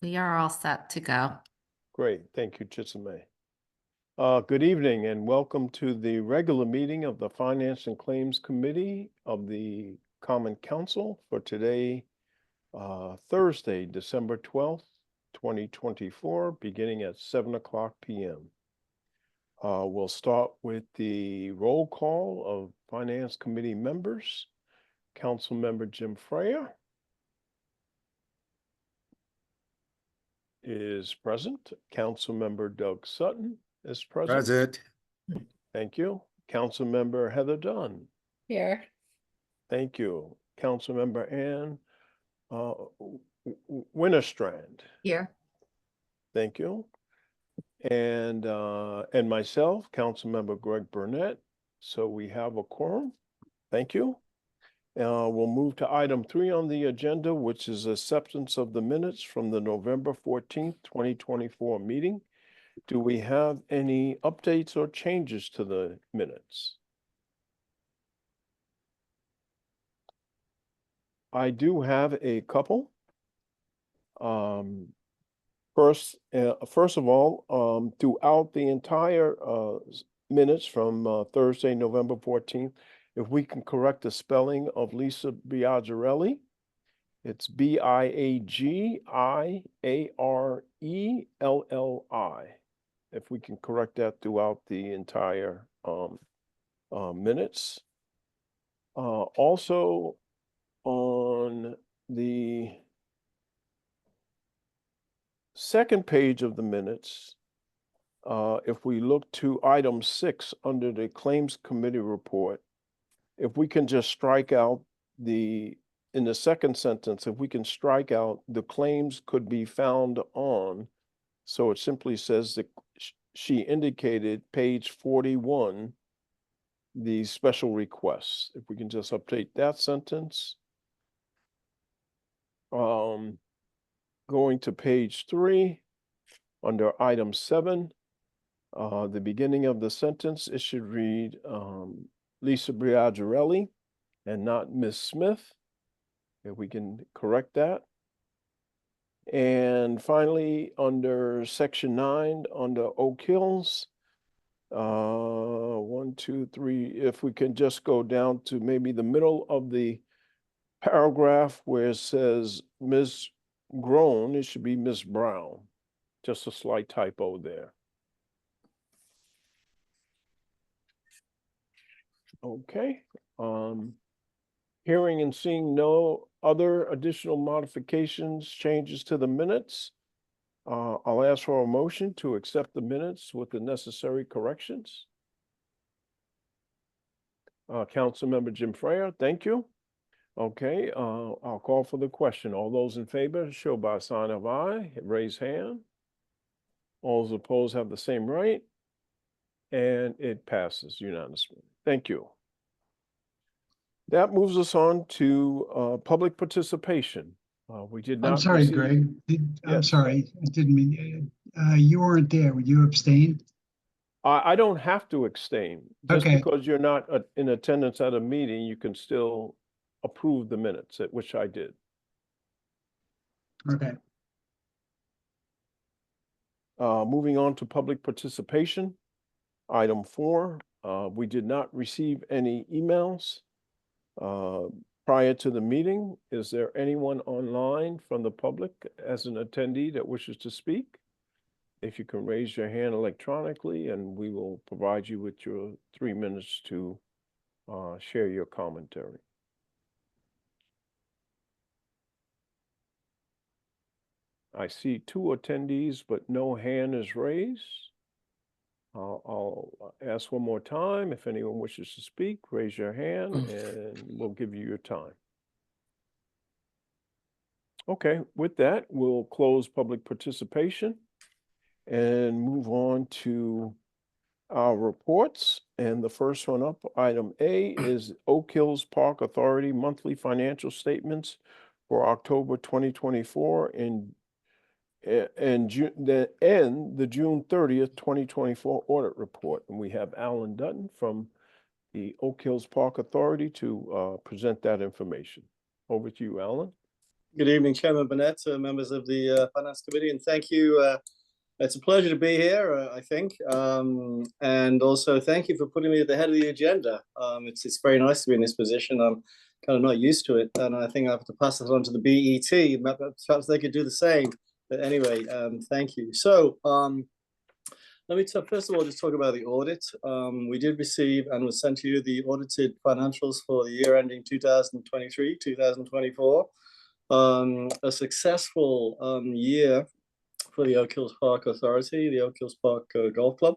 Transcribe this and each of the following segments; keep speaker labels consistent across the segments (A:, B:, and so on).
A: We are all set to go.
B: Great, thank you, Chisholm. Good evening and welcome to the regular meeting of the Finance and Claims Committee of the Common Council for today, Thursday, December 12th, 2024, beginning at 7:00 p.m. We'll start with the roll call of Finance Committee members. Councilmember Jim Freya is present. Councilmember Doug Sutton is present.
C: Present.
B: Thank you. Councilmember Heather Dunn.
A: Here.
B: Thank you. Councilmember Ann Winterstrand.
A: Here.
B: Thank you. And myself, Councilmember Greg Burnett. So we have a quorum. Thank you. We'll move to item 3 on the agenda, which is acceptance of the minutes from the November 14th, 2024 meeting. Do we have any updates or changes to the minutes? I do have a couple. First of all, throughout the entire minutes from Thursday, November 14th, if we can correct the spelling of Lisa Biagirelli, it's Biagiarelli. If we can correct that throughout the entire minutes. Also on the second page of the minutes, if we look to item 6 under the Claims Committee report, if we can just strike out in the second sentence, if we can strike out the claims could be found on, so it simply says that she indicated page 41, the special requests. If we can just update that sentence. Going to page 3, under item 7, the beginning of the sentence, it should read Lisa Biagirelli and not Ms. Smith. If we can correct that. And finally, under section 9, under Oak Hills, 1, 2, 3, if we can just go down to maybe the middle of the paragraph where it says Ms. Grown, it should be Ms. Brown. Just a slight typo there. Okay. Hearing and seeing no other additional modifications, changes to the minutes, I'll ask for a motion to accept the minutes with the necessary corrections. Councilmember Jim Freya, thank you. Okay, I'll call for the question. All those in favor show by a sign of aye, raise hand. All those opposed have the same right, and it passes unanimously. Thank you. That moves us on to public participation. We did not.
D: I'm sorry,
B: receive...
D: Greg. I'm
B: Yes.
D: sorry. I didn't mean, you weren't there. Would you abstain?
B: I don't have to abstain. Just
D: Okay.
B: because you're not in attendance at a meeting, you can still approve the minutes, which I did.
D: Okay.
B: Moving on to public participation. Item 4, we did not receive any emails prior to the meeting. Is there anyone online from the public as an attendee that wishes to speak? If you can raise your hand electronically, and we will provide you with your 3 minutes to share your commentary. I see 2 attendees, but no hand is raised. I'll ask one more time. If anyone wishes to speak, raise your hand and we'll give you your time. Okay, with that, we'll close public participation and move on to our reports. And the first one up, item A, is Oak Hills Park Authority monthly financial statements for October 2024 and the June 30th, 2024 audit report. And we have Alan Dutton from the Oak Hills Park Authority to present that information. Over to you, Alan.
C: Good evening, Chairman Burnett, members of the Finance Committee, and thank you. It's a pleasure to be here, I think, and also thank you for putting me at the head of the agenda. It's very nice to be in this position. I'm kind of not used to it, and I think I have to pass it on to the BET. Perhaps they could do the same. But anyway, thank you. So let me first of all just talk about the audit. We did receive and was sent to you the audited financials for the year ending 2023, 2024. A successful year for the Oak Hills Park Authority, the Oak Hills Park Golf Club,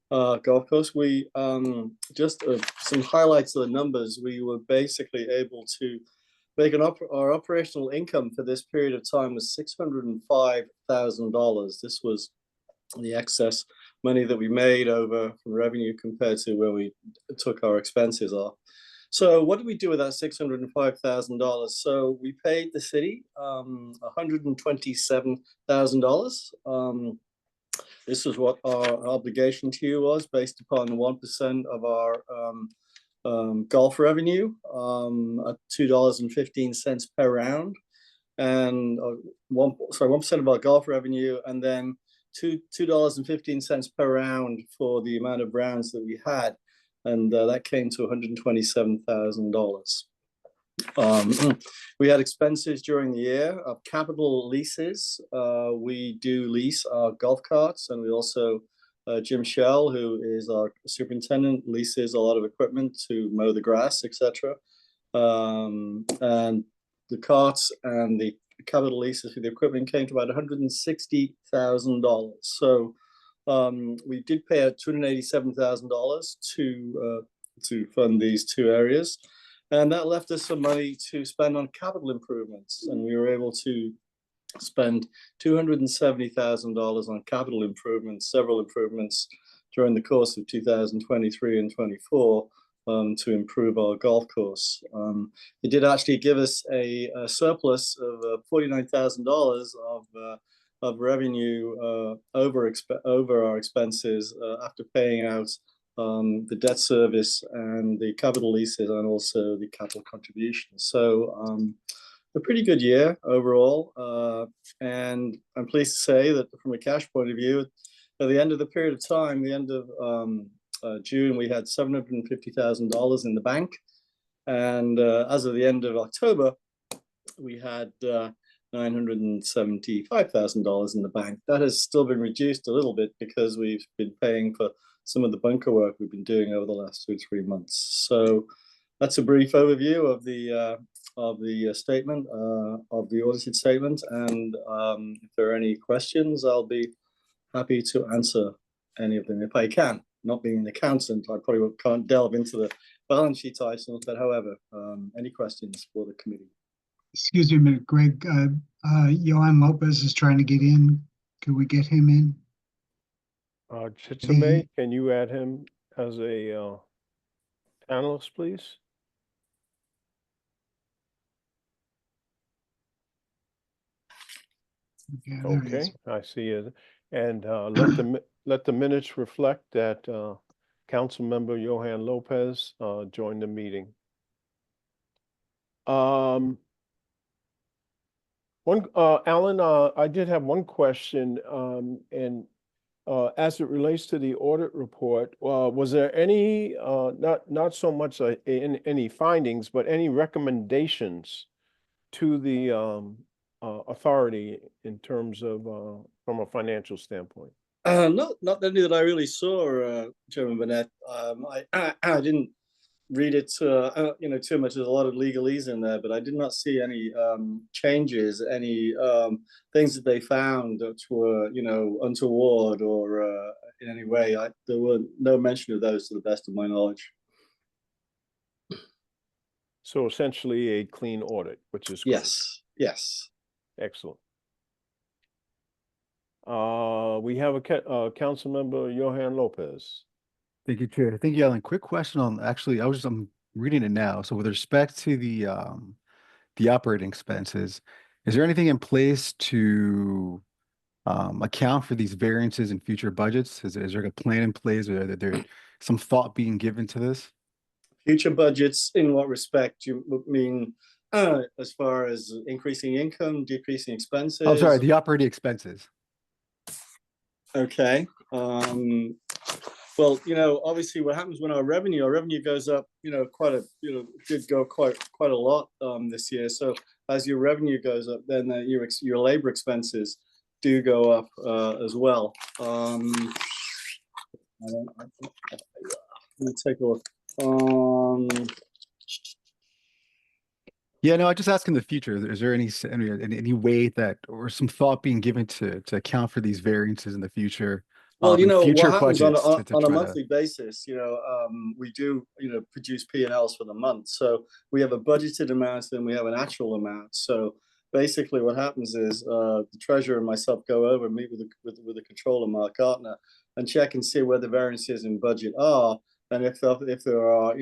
C: golf course. We just some highlights of the numbers. We were basically able to make our operational income for this period of time was $605,000. This was the excess money that we made over from revenue compared to where we took our expenses off. So what did we do with that $605,000? So we paid the city $127,000. This is what our obligation to you was based upon 1% of our golf revenue at $2.15 per round, and 1% of our golf revenue, and then $2.15 per round for the amount of rounds that we had. And that came to $127,000. We had expenses during the year of capital leases. We do lease our golf carts, and we also, Jim Shell, who is our superintendent, leases a lot of equipment to mow the grass, etc. And the carts and the capital leases for the equipment came to about $160,000. So we did pay out $287,000 to fund these two areas, and that left us some money to spend on capital improvements, and we were able to spend $270,000 on capital improvements, several improvements during the course of 2023 and 24 to improve our golf course. It did actually give us a surplus of $49,000 of revenue over our expenses after paying out the debt service and the capital leases and also the capital contributions. So a pretty good year overall. And I'm pleased to say that from a cash point of view, at the end of the period of time, the end of June, we had $750,000 in the bank. And as of the end of October, we had $975,000 in the bank. That has still been reduced a little bit because we've been paying for some of the bunker work we've been doing over the last 2 or 3 months. So that's a brief overview of the statement, of the audited statement. And if there are any questions, I'll be happy to answer any of them if I can. Not being an accountant, I probably can't delve into the balance sheet items, but however, any questions for the committee?
D: Excuse me a minute, Greg. Johan Lopez is trying to get in. Could we get him in?
B: Chitsame, can you add him as a panelist, please?
D: Yeah, there he is.
B: Okay, I see it. And let the minutes reflect that Councilmember Johan Lopez joined the meeting. Alan, I did have one question, and as it relates to the audit report, was there any, not so much in any findings, but any recommendations to the authority in terms of from a financial standpoint?
C: Not any that I really saw, Chairman Burnett. I didn't read it too much. There's a lot of legalese in there, but I did not see any changes, any things that they found that were untoward or in any way. There were no mention of those to the best of my knowledge.
B: So essentially a clean audit, which is great.
C: Yes.
B: Excellent. We have a council member, Johan Lopez.
E: Thank you, Chair. Thank you, Alan. Quick question on, actually, I'm reading it now. So with respect to the operating expenses, is there anything in place to account for these variances in future budgets? Is there a plan in place, or is there some thought being given to this?
C: Future budgets, in what respect? You mean As far as increasing income, decreasing expenses.
E: I'm sorry, the operating expenses.
C: Okay. Well, obviously what happens when our revenue goes up, did go quite a lot this year. So as your revenue goes up, then your labor expenses do go up as well. Let me take a look.
E: Yeah, no, I just ask in the future, is there any way that, or some thought being given to account for these variances in the future?
C: Well,
E: in
C: what
E: future
C: happens on
E: budgets to
C: a
E: try to,
C: monthly basis, we do, produce P&Ls for the month. So we have a budgeted amount and we have an actual amount. So basically what happens is the treasurer and myself go over and meet with the controller, Mark Gartner, and check and see where the variances in budget are. And if there are,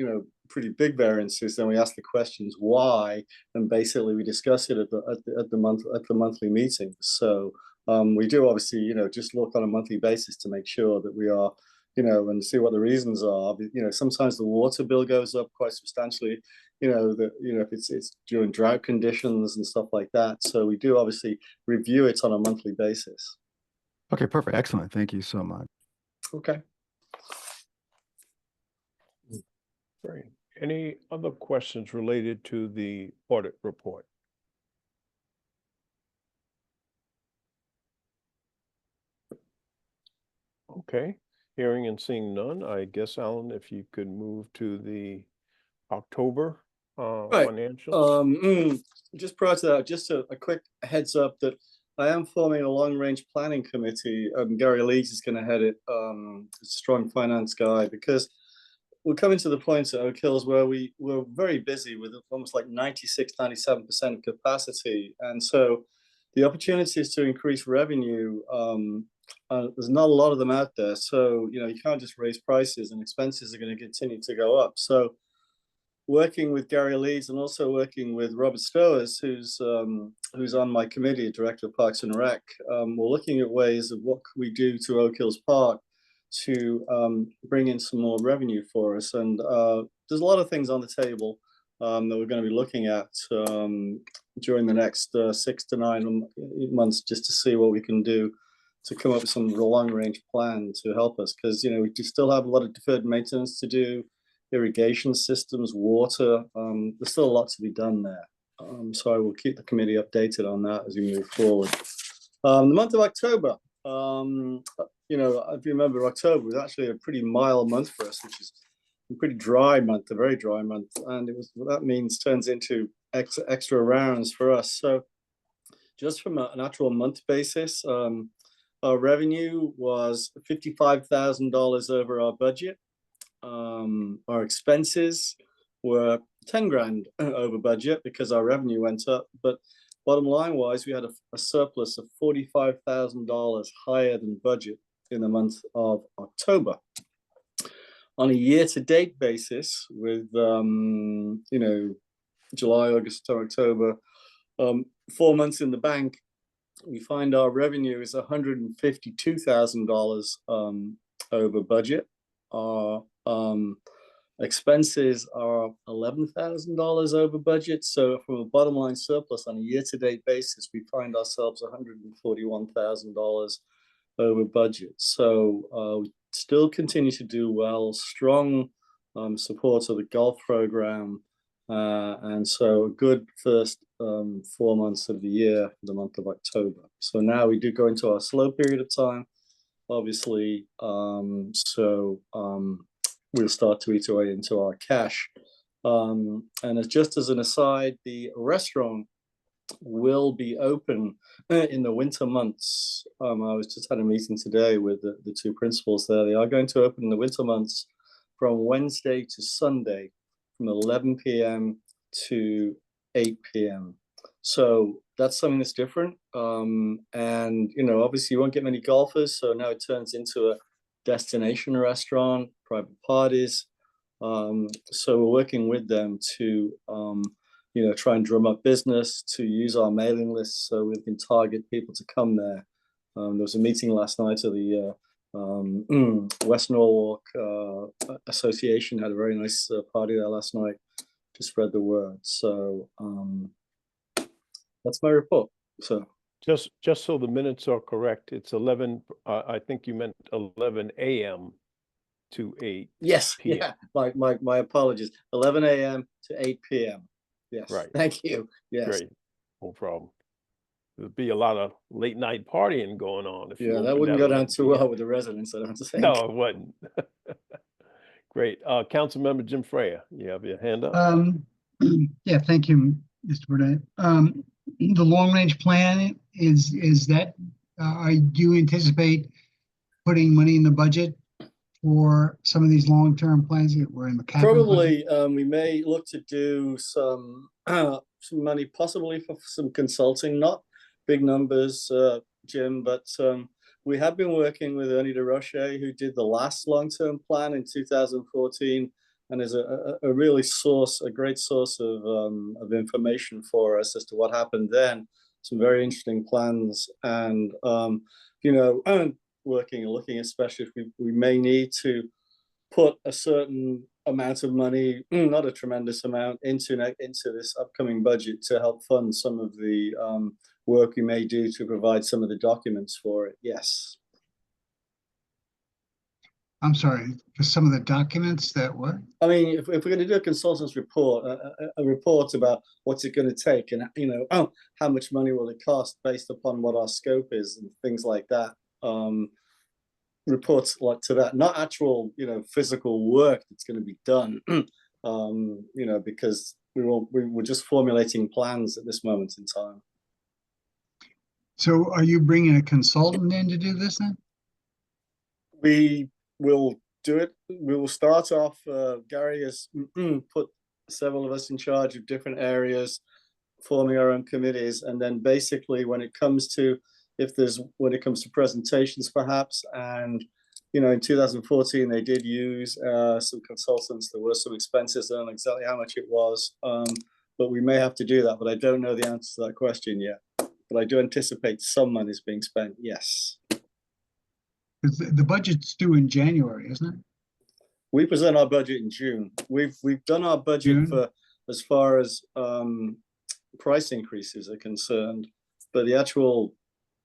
C: pretty big variances, then we ask the questions why, and basically we discuss it at the monthly meeting. So we do obviously, just look on a monthly basis to make sure that we are, and see what the reasons are. Sometimes the water bill goes up quite substantially, if it's during drought conditions and stuff like that. So we do obviously review it on a monthly basis.
E: okay, perfect, excellent, thank you so much.
C: Okay.
B: Great. Any other questions related to the audit report? Okay, hearing and seeing none, I guess, Alan, if you could move to the October
C: Right.
B: financials.
C: Just prior to that, just a quick heads up that I am forming a long-range planning committee. Gary Leeds is going to head it, a strong finance guy, because we're coming to the point at Oak Hills where we're very busy with almost like 96-97% capacity. And so the opportunities to increase revenue, there's not a lot of them out there. So, you can't just raise prices, and expenses are going to continue to go up. So working with Gary Leeds and also working with Robert Stowers, who's on my committee, Director of Parks and Rec, we're looking at ways of what can we do to Oak Hills Park to bring in some more revenue for us. And there's a lot of things on the table that we're going to be looking at during the next 6 to 9 months, just to see what we can do to come up with some long-range plan to help us. Because, we still have a lot of deferred maintenance to do, irrigation systems, water. There's still a lot to be done there. So I will keep the committee updated on that as we move forward. The month of October, if you remember, October was actually a pretty mild month for us, which is a pretty dry month, a very dry month. And what that means turns into extra rounds for us. So just from an actual month basis, our revenue was $55,000 over our budget. Our expenses were 10 grand over budget because our revenue went up. But bottom line wise, we had a surplus of $45,000 higher than budget in the month of October. On a year-to-date basis, with July, August, October, 4 months in the bank, we find our revenue is $152,000 over budget. Our expenses are $11,000 over budget. So from a bottom line surplus on a year-to-date basis, we find ourselves $141,000 over budget. So we still continue to do well, strong support of the golf program. And so a good first 4 months of the year for the month of October. So now we do go into our slow period of time, obviously. We'll start to eat away into our cash. And just as an aside, the restaurant will be open in the winter months. I was just had a meeting today with the two principals there. They are going to open in the winter months from Wednesday to Sunday, from 11 p.m. to 8 p.m. So that's something that's different. And, obviously you won't get many golfers. So now it turns into a destination restaurant, private parties. So we're working with them to, try and drum up business, to use our mailing list so we can target people to come there. There was a meeting last night of the West Norwalk Association, had a very nice party there last night spread the word. So that's my report. So
B: Just so the minutes are correct, it's 11, I think you meant 11 a.m. to 8
C: yes,
B: p.m.
C: yeah, my apologies. 11 a.m. to 8 p.m. Yes,
B: Right.
C: thank you. Yes.
B: Great, no problem. There'd be a lot of late night partying going on if you
C: Yeah, that
B: opened
C: wouldn't
B: at
C: go down
B: 11
C: too well
B: p.m.
C: with the residents, I don't think.
B: No, it wouldn't. Great. Councilmember Jim Freya, you have your hand up?
D: Yeah, thank you, Mr. Burnett. The long-range plan is that, do you anticipate putting money in the budget for some of these long-term plans that were in the capital budget?
C: Probably, we may look to do some money, possibly for some consulting, not big numbers, Jim, but we have been working with Ernie DeRoche, who did the last long-term plan in 2014, and is a really a great source of information for us as to what happened then. Some very interesting plans, and you know, looking especially if we may need to put a certain amount of money, not a tremendous amount, into this upcoming budget to help fund some of the work we may do to provide some of the documents for it. Yes.
D: I'm sorry, for some of the documents that were?
C: I mean, if we're going to do a consultant's report, a report about what's it going to take, and you know, how much money will it cost based upon what our scope is and things like that. Reports like to that, not actual, you know, physical work that's going to be done. You know, because we're just formulating plans at this moment in time.
D: So are you bringing a consultant in to do this then?
C: We will do it. We will start off. Gary has put several of us in charge of different areas, forming our own committees, and then basically when it comes to presentations perhaps, and you know, in 2014 they did use some consultants. There were some expenses. I don't know exactly how much it was, but we may have to do that, but I don't know the answer to that question yet. But I do anticipate some money is being spent, yes.
D: Because the budget's due in January, isn't it?
C: We present our budget in June. We've done our budget
D: June?
C: for as far as price increases are concerned, but the actual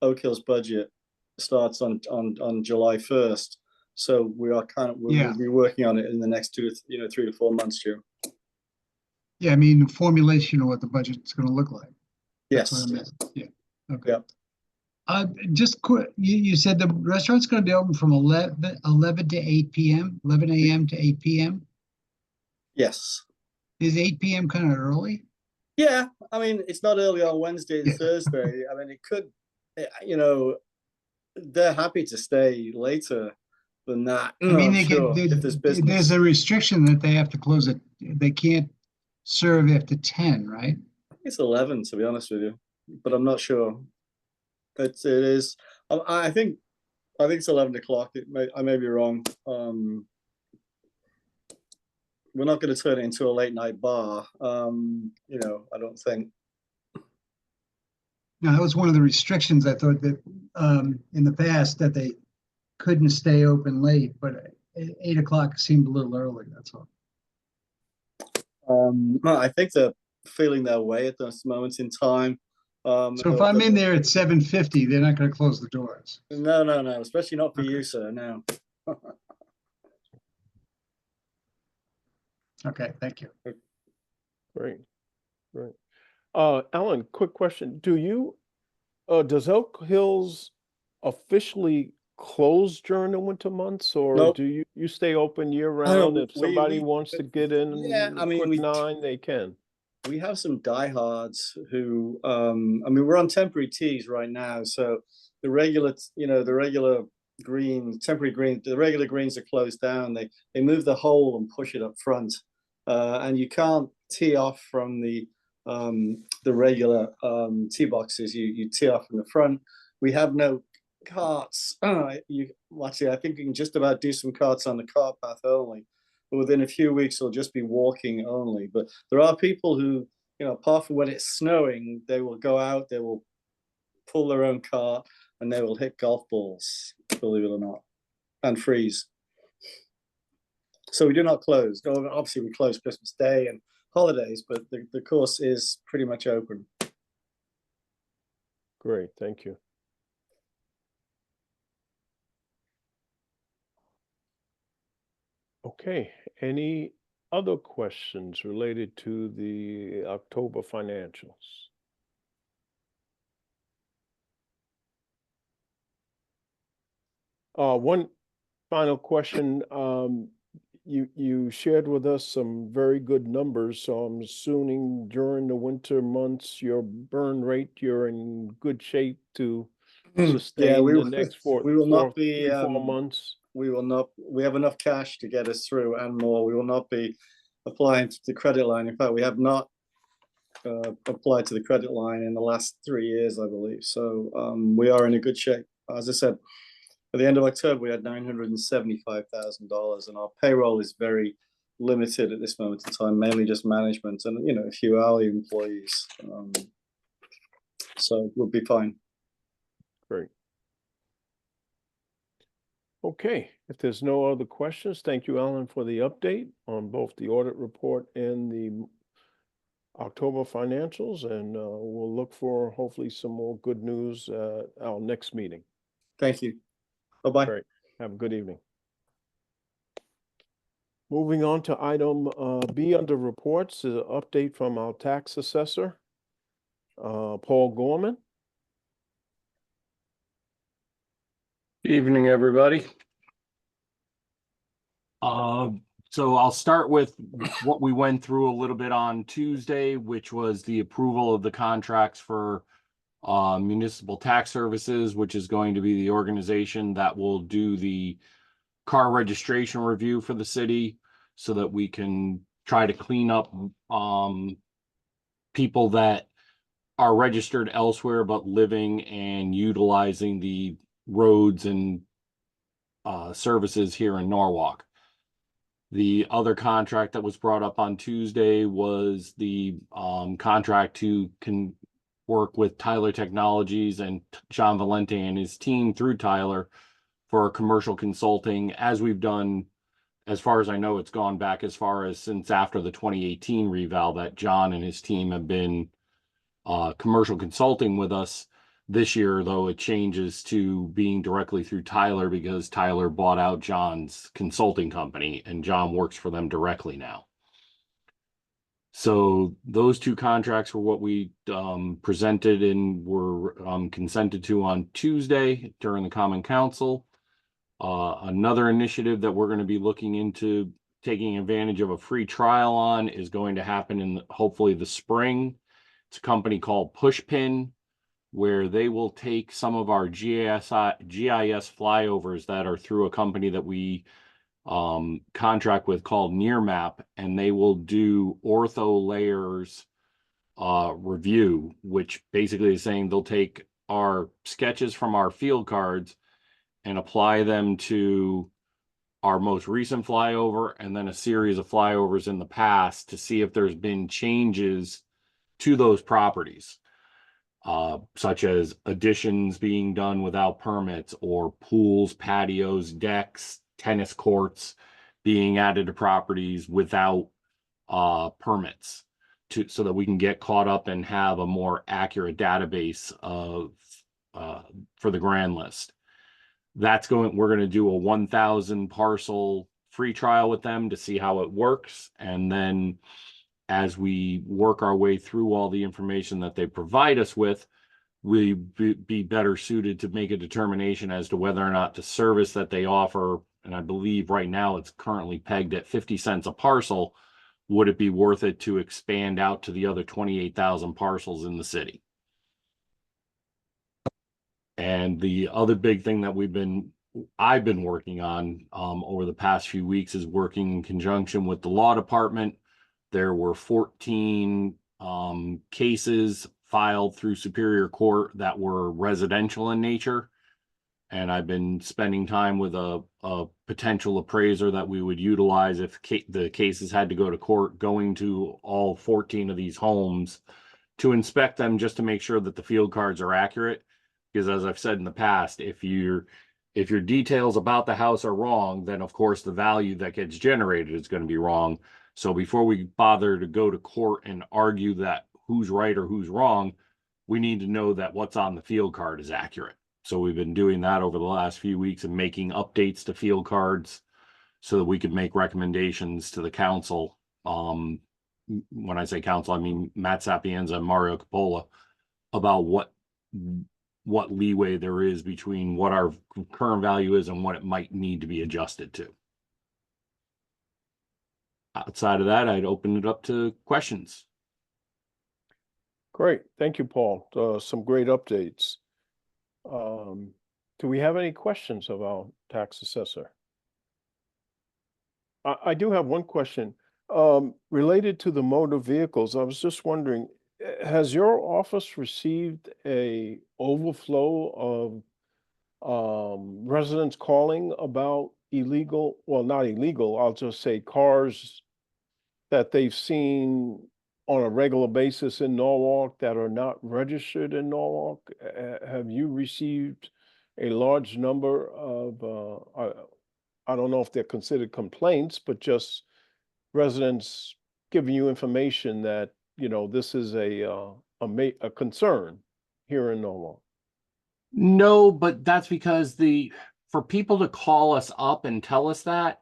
C: Oak Hill's budget starts on July 1st. So we are we'll be working on it in the next 3 to 4 months, Jim.
D: Yeah, I mean, the formulation of what the budget's going to look like. That's
C: Yes.
D: what I meant. Yeah. Okay.
C: Yeah.
D: Just quick, you said the restaurant's going to be open from 11 to 8 p.m., 11 a.m. to 8 p.m.
C: Yes.
D: Is 8 p.m. kind of early?
C: Yeah. I mean, it's not early on Wednesday and
D: Yeah.
C: Thursday. I mean, it could, you know, they're happy to stay later than that.
D: I mean,
C: I'm sure if there's business.
D: there's a restriction that they have to close it. They can't serve after 10, right?
C: It's 11, to be honest with you, but I'm not sure. It is. I think it's 11 o'clock. I may be wrong. We're not going to turn it into a late night bar. You know, I don't think.
D: Now, that was one of the restrictions. I thought that in the past that they couldn't stay open late, but 8 o'clock seemed a little early. That's all.
C: I think they're feeling their way at this moment in time.
D: So if I'm in there at 7:50, they're not going to close the doors.
C: No, especially not for you, sir. No.
D: Okay, thank you.
B: Great. Alan, quick question. Does Oak Hills officially close during the winter months, or
C: Nope.
B: do you stay open year round? If
C: we-
B: somebody
C: we-
B: wants to get in
C: Yeah, I mean,
B: quick 9, they can.
C: We have some diehards who, I mean, we're on temporary tees right now, so the regular temporary greens are closed down. They move the hole and push it up front, and you can't tee off from the regular tee boxes. You tee off from the front. We have no carts. Actually, I think you can just about do some carts on the cart path only. But within a few weeks, it'll just be walking only. But there are people who, you know, apart from when it's snowing, they will go out, they will pull their own cart, and they will hit golf balls, believe it or not, and freeze. So we do not close. Obviously, we close Christmas Day and holidays, but the course is pretty much open.
B: Great, thank you. Okay, any other questions related to the October financials? One final question. You shared with us some very good numbers, so I'm assuming during the winter months, your burn rate, you're in good shape to sustain
C: we
B: the
C: will-
B: next
C: we will not be,
B: 4 months.
C: We will not, we have enough cash to get us through and more. We will not be applying to the credit line. In fact, we have not applied to the credit line in the last 3 years, I believe. So we are in a good shape. As I said, at the end of October, we had $975,000, and our payroll is very limited at this moment in time, mainly just management and, you know, a few hourly employees. So we'll be fine.
B: Great. Okay, if there's no other questions, thank you, Alan, for the update on both the audit report and the October financials, and we'll look for hopefully some more good news at our next meeting.
C: Thank you. Bye-bye.
B: Great. Have a good evening. Moving on to item B under reports, is an update from our tax assessor, Paul Gorman.
F: Evening, everybody. So I'll start with what we went through a little bit on Tuesday, which was the approval of the contracts for Municipal Tax Services, which is going to be the organization that will do the car registration review for the city, so that we can try to clean up people that are registered elsewhere but living and utilizing the roads and services here in Norwalk. The other contract that was brought up on Tuesday was the contract to work with Tyler Technologies and John Valente and his team through Tyler for commercial consulting. As we've done, as far as I know, it's gone back as far as since after the 2018 reval that John and his team have been commercial consulting with us. This year, though, it changes to being directly through Tyler because Tyler bought out John's consulting company and John works for them directly now. So those two contracts were what we presented and were consented to on Tuesday during the Common Council. Another initiative that we're going to be looking into taking advantage of a free trial on is going to happen in hopefully the spring. It's a company called Pushpin, where they will take some of our GIS flyovers that are through a company that we contract with called Nearmap, and they will do ortho layers review, which basically is saying they'll take our sketches from our field cards and apply them to our most recent flyover and then a series of flyovers in the past to see if there's been changes to those properties. Such as additions being done without permits, or pools, patios, decks, tennis courts being added to properties without permits, so that we can get caught up and have a more accurate database of for the grand list. We're going to do a 1,000 parcel free trial with them to see how it works, and then as we work our way through all the information that they provide us with, we be better suited to make a determination as to whether or not the service that they offer, and I believe right now it's currently pegged at 50 cents a parcel, would it be worth it to expand out to the other 28,000 parcels in the city? And the other big thing that I've been working on over the past few weeks is working in conjunction with the law department. There were 14 cases filed through Superior Court that were residential in nature. And I've been spending time with a potential appraiser that we would utilize if the cases had to go to court, going to all 14 of these homes to inspect them just to make sure that the field cards are accurate. Because as I've said in the past, if your details about the house are wrong, then of course the value that gets generated is going to be wrong. So before we bother to go to court and argue that who's right or who's wrong, we need to know that what's on the field card is accurate. So we've been doing that over the last few weeks and making updates to field cards so that we could make recommendations to the council. When I say council, I mean Matt Sapienza and Mario Capola, about what leeway there is between what our current value is and what it might need to be adjusted to. Outside of that, I'd open it up to questions.
B: Great. Thank you, Paul. Some great updates. Do we have any questions of our tax assessor? I do have one question. Related to the motor vehicles, I was just wondering, has your office received a overflow of residents calling about illegal, well, not illegal, I'll just say cars that they've seen on a regular basis in Norwalk that are not registered in Norwalk? Have you received a large number of, I don't know if they're considered complaints, but just residents giving you information that, you know, this is a concern here in Norwalk?
F: No, but that's because for people to call us up and tell us that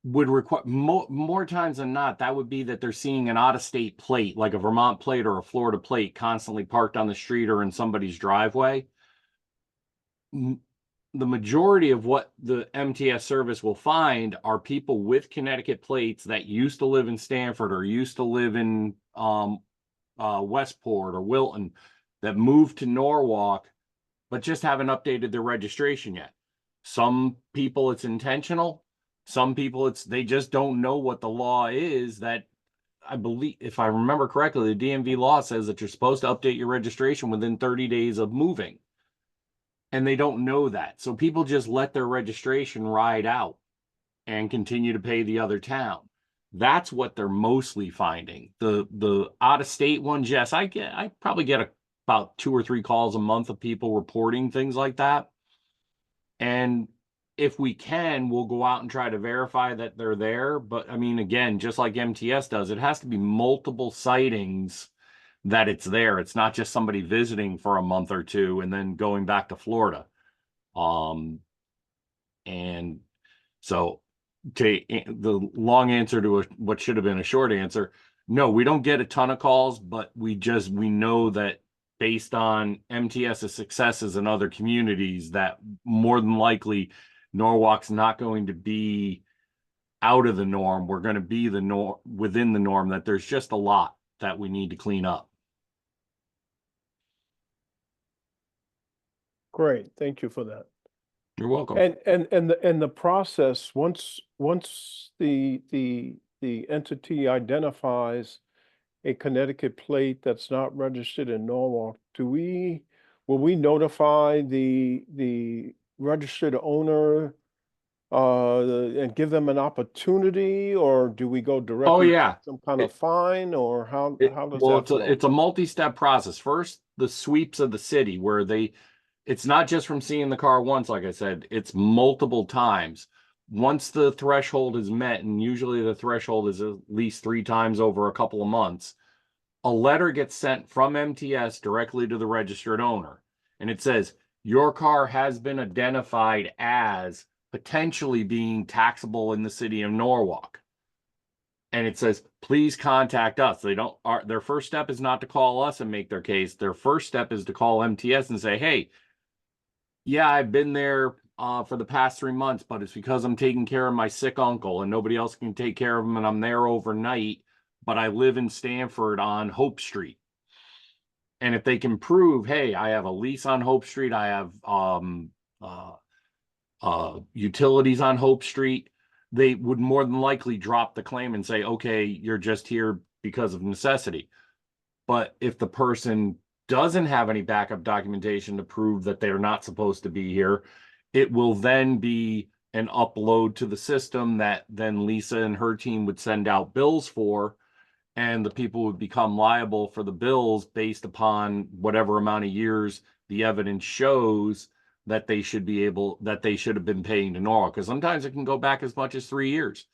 F: would require more times than not, that would be that they're seeing an out-of-state plate, like a Vermont plate or a Florida plate, constantly parked on the street or in somebody's driveway. The majority of what the MTS service will find are people with Connecticut plates that used to live in Stamford or used to live in Westport or Wilton, that moved to Norwalk but just haven't updated their registration yet. Some people it's intentional. Some people they just don't know what the law is. That, I believe, if I remember correctly, the DMV law says that you're supposed to update your registration within 30 days of moving. And they don't know that. So people just let their registration ride out and continue to pay the other town. That's what they're mostly finding. The out-of-state ones, yes, I probably get about 2 or 3 calls a month of people reporting things like that. And if we can, we'll go out and try to verify that they're there. But I mean, again, just like MTS does, it has to be multiple sightings that it's there. It's not just somebody visiting for a month or two and then going back to Florida. And so the long answer to what should have been a short answer, no, we don't get a ton of calls, but we know that based on MTS's successes in other communities, that more than likely Norwalk's not going to be out of the norm. We're going to be within the norm, that there's just a lot that we need to clean up.
B: Great, thank you for that.
F: You're welcome.
B: And the process, once the entity identifies a Connecticut plate that's not registered in Norwalk, will we notify the registered owner and give them an opportunity, or do we go directly?
F: Oh yeah,
B: some kind of fine, or how does that flow?
F: It's a multi-step process. First, the sweeps of the city, where it's not just from seeing the car once, like I said, it's multiple times. Once the threshold is met, and usually the threshold is at least 3 times over a couple of months, a letter gets sent from MTS directly to the registered owner. And it says, your car has been identified as potentially being taxable in the city of Norwalk. And it says, please contact us. Their first step is not to call us and make their case. Their first step is to call MTS and say, hey, yeah, I've been there for the past 3 months, but it's because I'm taking care of my sick uncle and nobody else can take care of him, and I'm there overnight, but I live in Stamford on Hope Street. And if they can prove, hey, I have a lease on Hope Street, I have utilities on Hope Street, they would more than likely drop the claim and say, okay, you're just here because of necessity. But if the person doesn't have any backup documentation to prove that they're not supposed to be here, it will then be an upload to the system that then Lisa and her team would send out bills for, and the people would become liable for the bills based upon whatever amount of years the evidence shows that they should have been paying to Norwalk. Because sometimes it can go back as much as 3 years.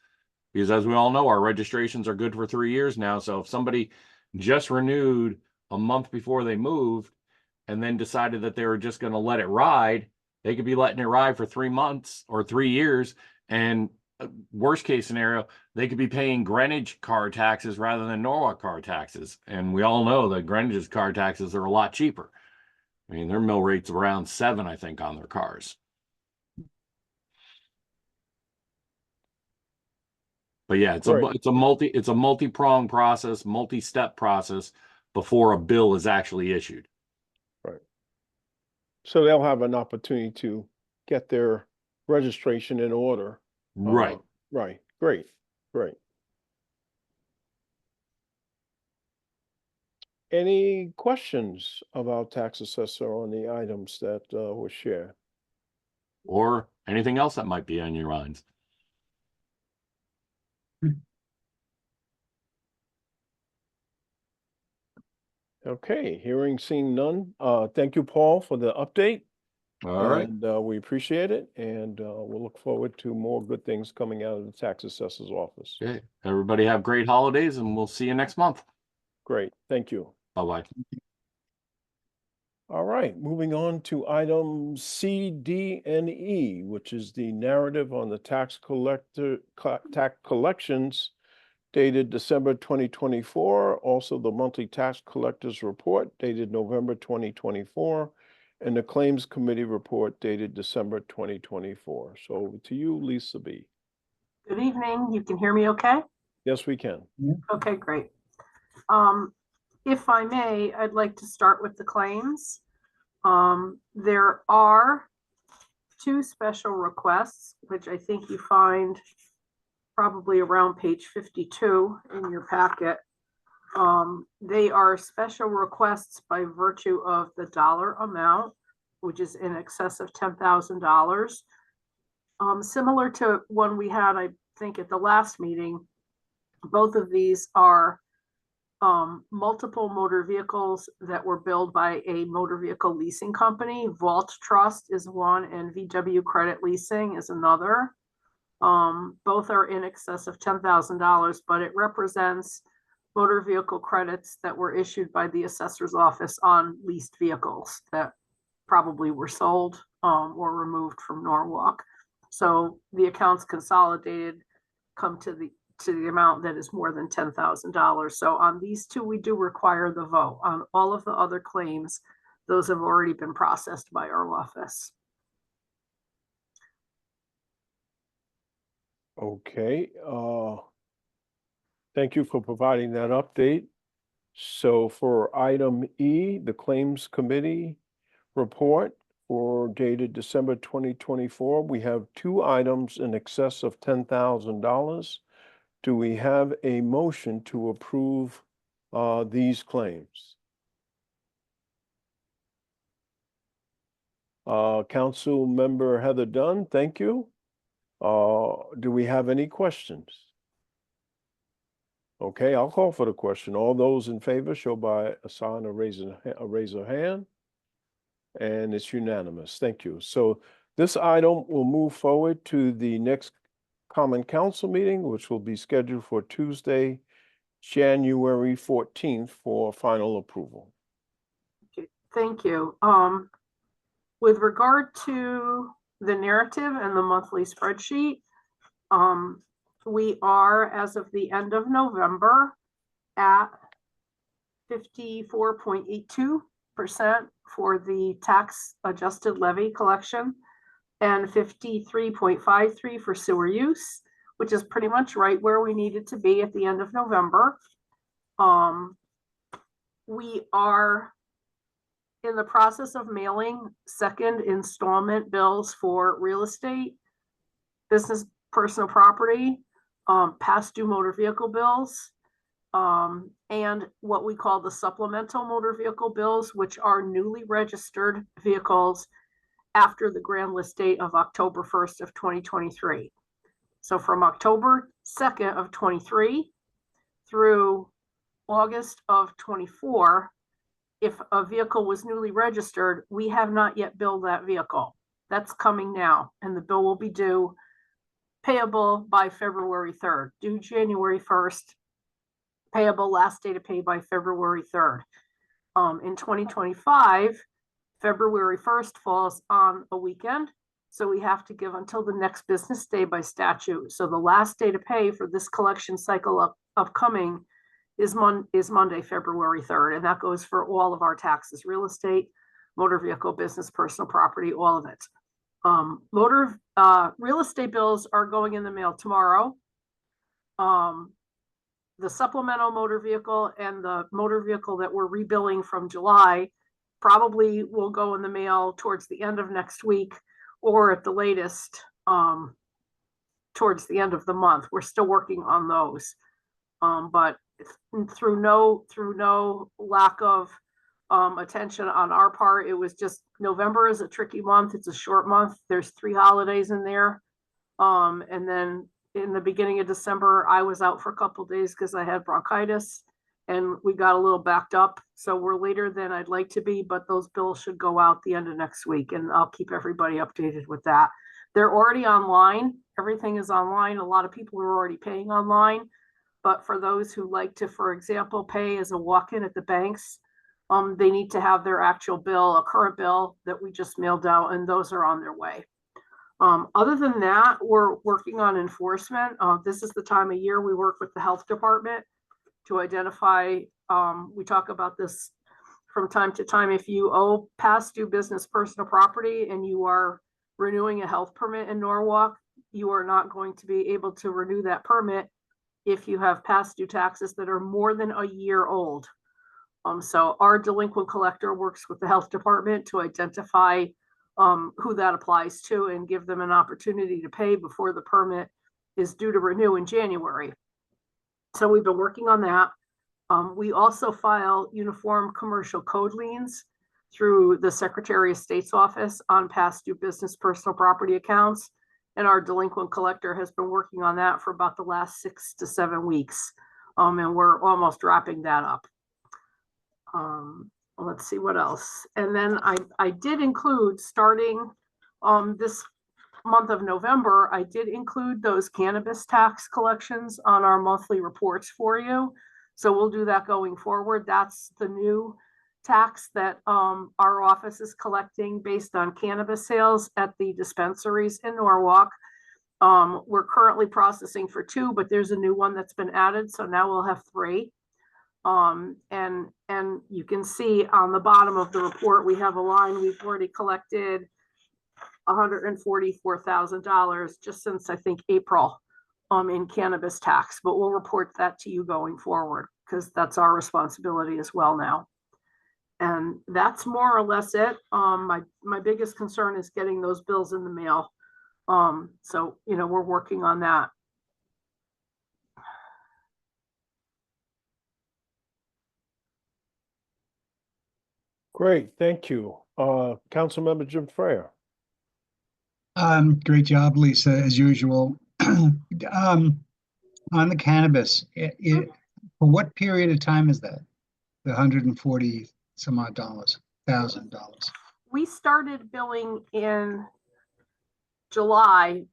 F: Because as we all know, our registrations are good for 3 years now. So if somebody just renewed a month before they moved and then decided that they were just going to let it ride, they could be letting it ride for 3 months or 3 years. And worst case scenario, they could be paying Greenwich car taxes rather than Norwalk car taxes. And we all know that Greenwich's car taxes are a lot cheaper. I mean, their mill rate's around 7, I think, on their cars. But yeah, it's
B: Right.
F: a multi-pronged process, multi-step process before a bill is actually issued.
B: So they'll have an opportunity to get their registration in order.
F: Right.
B: Right, great, great. Any questions about tax assessor on the items that were shared?
F: Or anything else that might be on your minds.
B: Okay, hearing, seeing none. Thank you, Paul, for the update.
F: All right.
B: And we appreciate it, and we'll look forward to more good things coming out of the tax assessor's office.
F: Okay. Everybody have great holidays, and we'll see you next month.
B: Great, thank you.
F: Bye-bye.
B: All right, moving on to item C, D, and E, which is the narrative on the tax collections dated December 2024, also the monthly tax collectors report dated November 2024, and the claims committee report dated December 2024. So over to you, Lisa B.
G: Good evening. You can hear me okay?
B: Yes, we can.
G: Okay, great. If I may, I'd like to start with the claims. There are 2 special requests, which I think you find probably around page 52 in your packet. They are special requests by virtue of the dollar amount, which is in excess of $10,000. Similar to one we had, I think, at the last meeting, both of these are multiple motor vehicles that were billed by a motor vehicle leasing company. Vault Trust is one and VW Credit Leasing is another. Both are in excess of $10,000, but it represents motor vehicle credits that were issued by the assessor's office on leased vehicles that probably were sold or removed from Norwalk. So the accounts consolidated come to the amount that is more than $10,000. So on these 2, we do require the vote. On all of the other claims, those have already been processed by our office.
B: Okay, thank you for providing that update. So for item E, the claims committee report for dated December 2024, we have 2 items in excess of $10,000. Do we have a motion to approve these claims? Council Member Heather Dunn, thank you. Do we have any questions? Okay, I'll call for the question. All those in favor show by a sign of raise of hand. And it's unanimous. Thank you. So this item will move forward to the next Common Council meeting, which will be scheduled for Tuesday, January 14th for final approval.
G: Okay, thank you. With regard to the narrative and the monthly spreadsheet, we are, as of the end of November, at 54.82% for the tax adjusted levy collection and 53.53% for sewer use, which is pretty much right where we needed to be at the end of November. We are in the process of mailing second installment bills for real estate, business, personal property, past due motor vehicle bills, and what we call the supplemental motor vehicle bills, which are newly registered vehicles after the grand list date of October 1st of 2023. So from October 2nd of 23 through August of 24, if a vehicle was newly registered, we have not yet billed that vehicle. That's coming now, and the bill will be due payable by February 3rd, due January 1st, payable last day to pay by February 3rd. In 2025, February 1st falls on a weekend, so we have to give until the next business day by statute. So the last day to pay for this collection cycle upcoming is Monday, February 3rd, and that goes for all of our taxes, real estate, motor vehicle, business, personal property, all of it. Real estate bills are going in the mail tomorrow. The supplemental motor vehicle and the motor vehicle that we're rebilling from July probably will go in the mail towards the end of next week, or at the latest, towards the end of the month. We're still working on those. But through no lack of attention on our part, it was just November is a tricky month. It's a short month. There's 3 holidays in there. And then in the beginning of December, I was out for a couple of days because I had bronchitis and we got a little backed up. So we're later than I'd like to be, but those bills should go out the end of next week, and I'll keep everybody updated with that. They're already online. Everything is online. A lot of people are already paying online, but for those who like to, for example, pay as a walk-in at the banks, they need to have their actual bill, a current bill that we just mailed out, and those are on their way. Other than that, we're working on enforcement. This is the time of year we work with the health department to identify, we talk about this from time to time. If you owe past due business personal property and you are renewing a health permit in Norwalk, you are not going to be able to renew that permit if you have past due taxes that are more than a year old. So our delinquent collector works with the health department to identify who that applies to and give them an opportunity to pay before the permit is due to renew in January. So we've been working on that. We also file uniform commercial code liens through the Secretary of State's office on past due business personal property accounts. And our delinquent collector has been working on that for about the last 6 to 7 weeks. And we're almost wrapping that up. Let's see what else. And then I did include, starting this month of November, I did include those cannabis tax collections on our monthly reports for you. So we'll do that going forward. That's the new tax that our office is collecting based on cannabis sales at the dispensaries in Norwalk. We're currently processing for 2, but there's a new one that's been added. So now we'll have 3. And you can see on the bottom of the report, we have a line. We've already collected $144,000 just since, I think, April in cannabis tax, but we'll report that to you going forward because that's our responsibility as well now. And that's more or less it. My biggest concern is getting those bills in the mail. So, we're working on that.
B: Great, thank you. Councilmember Jim Freya.
D: Great job, Lisa, as usual. On the cannabis, for what period of time is that? The $140 some odd $1,000.
G: We started billing in July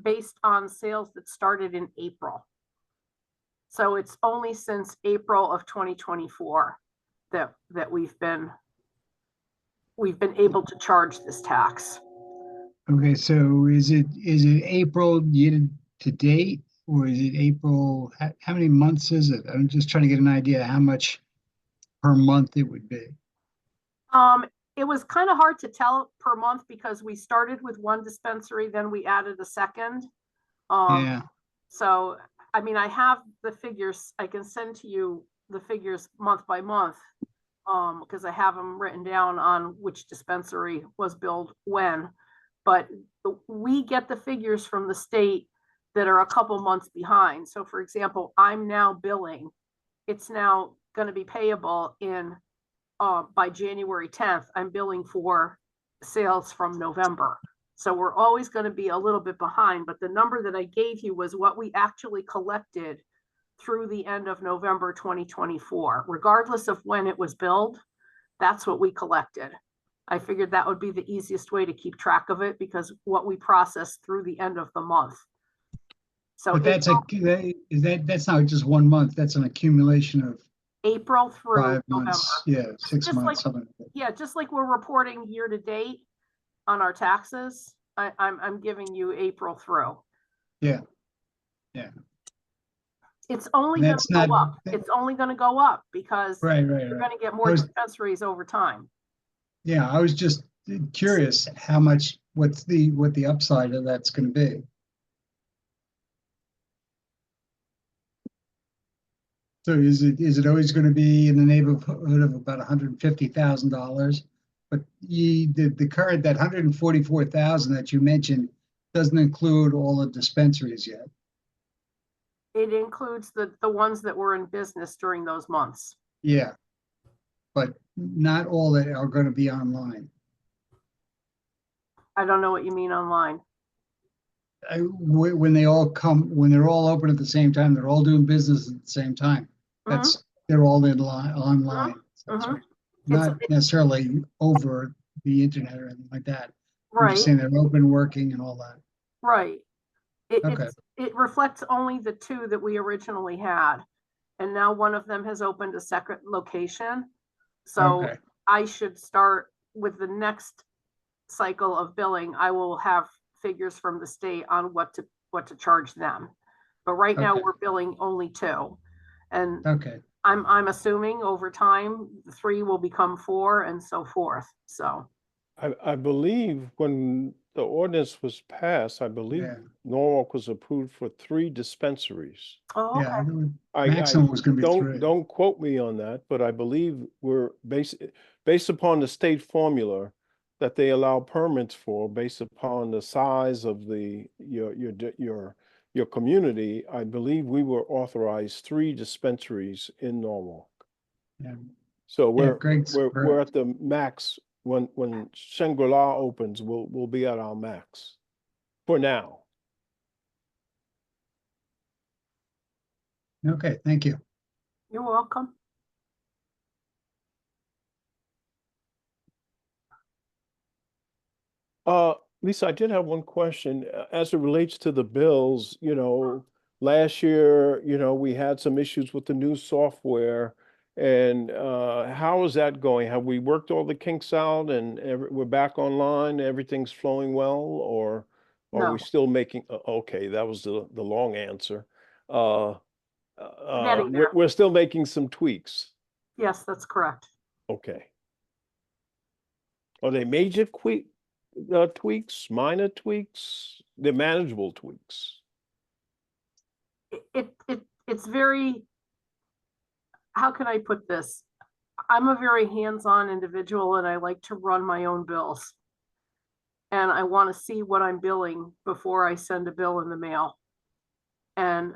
G: based on sales that started in April. So it's only since April of 2024 that we've been able to charge this tax.
D: Okay, so is it April year to date, or is it April? How many months is it? I'm just trying to get an idea how much per month it would be.
G: It was kind of hard to tell per month because we started with 1 dispensary, then we added a second.
D: Yeah.
G: So, I mean, I have the figures. I can send to you the figures month by month because I have them written down on which dispensary was billed when. But we get the figures from the state that are a couple months behind. So, for example, I'm now billing. It's now going to be payable in by January 10th. I'm billing for sales from November. So we're always going to be a little bit behind, but the number that I gave you was what we actually collected through the end of November 2024. Regardless of when it was billed, that's what we collected. I figured that would be the easiest way to keep track of it because what we processed through the end of the month. So
D: But that's that's not just 1 month, that's an accumulation of
G: April through
D: 5
G: November.
D: months, yeah, 6
G: just like-
D: months, something like that.
G: Yeah, just like we're reporting year to date on our taxes, I'm giving you April through.
D: Yeah. Yeah.
G: It's only gonna
D: That's
G: go
D: not-
G: up. It's only gonna go up because
D: Right,
G: you're
D: right.
G: gonna get more
D: was-
G: dispensaries over time.
D: Yeah, I was just curious how much, what the upside of that's gonna be. So is it always gonna be in the neighborhood of about $150,000? But the current, that 144,000 that you mentioned doesn't include all the dispensaries yet.
G: It includes the ones that were in business during those months.
D: Yeah. But not all that are gonna be online.
G: I don't know what you mean online.
D: When they all come, when they're all open at the same time, they're all doing business at the same time.
G: Mhm.
D: They're all online. That's
G: Mhm.
D: right. Not necessarily over the internet or anything like that. I'm
G: Right,
D: just saying they're open, working and all that.
G: right.
D: Okay.
G: It reflects only the two that we originally had. And now one of them has opened a second location. So
D: Okay.
G: I should start with the next cycle of billing. I will have figures from the state on what to charge them. But right now
D: Okay.
G: we're billing only two. And
D: Okay.
G: I'm assuming over time, 3 will become 4 and so forth. So,
B: I believe when the ordinance was passed, I believe
D: Yeah.
B: Norwalk was approved for 3 dispensaries.
G: oh,
D: Yeah.
G: okay.
D: Maximum was gonna be 3.
B: Don't quote me on that, but I believe we're based upon the state formula that they allow permits for, based upon the size of your community. I believe we were authorized 3 dispensaries in Norwalk.
D: Yeah.
B: So
D: Greg's
B: we're
D: correct.
B: at the max. When Shangri-La opens, we'll be at our max for now.
D: Okay, thank you.
G: You're welcome.
B: Lisa, I did have one question as it relates to the bills. Last year, we had some issues with the new software. And how is that going? Have we worked all the kinks out and we're back online? Everything's flowing well, or are
G: No.
B: we still making? Okay, that was the long answer.
G: Getting there.
B: We're still making some tweaks.
G: Yes, that's correct.
B: Okay. Are they major tweaks, minor tweaks? They're manageable tweaks.
G: It's very, how can I put this? I'm a very hands-on individual and I like to run my own bills. And I want to see what I'm billing before I send a bill in the mail. And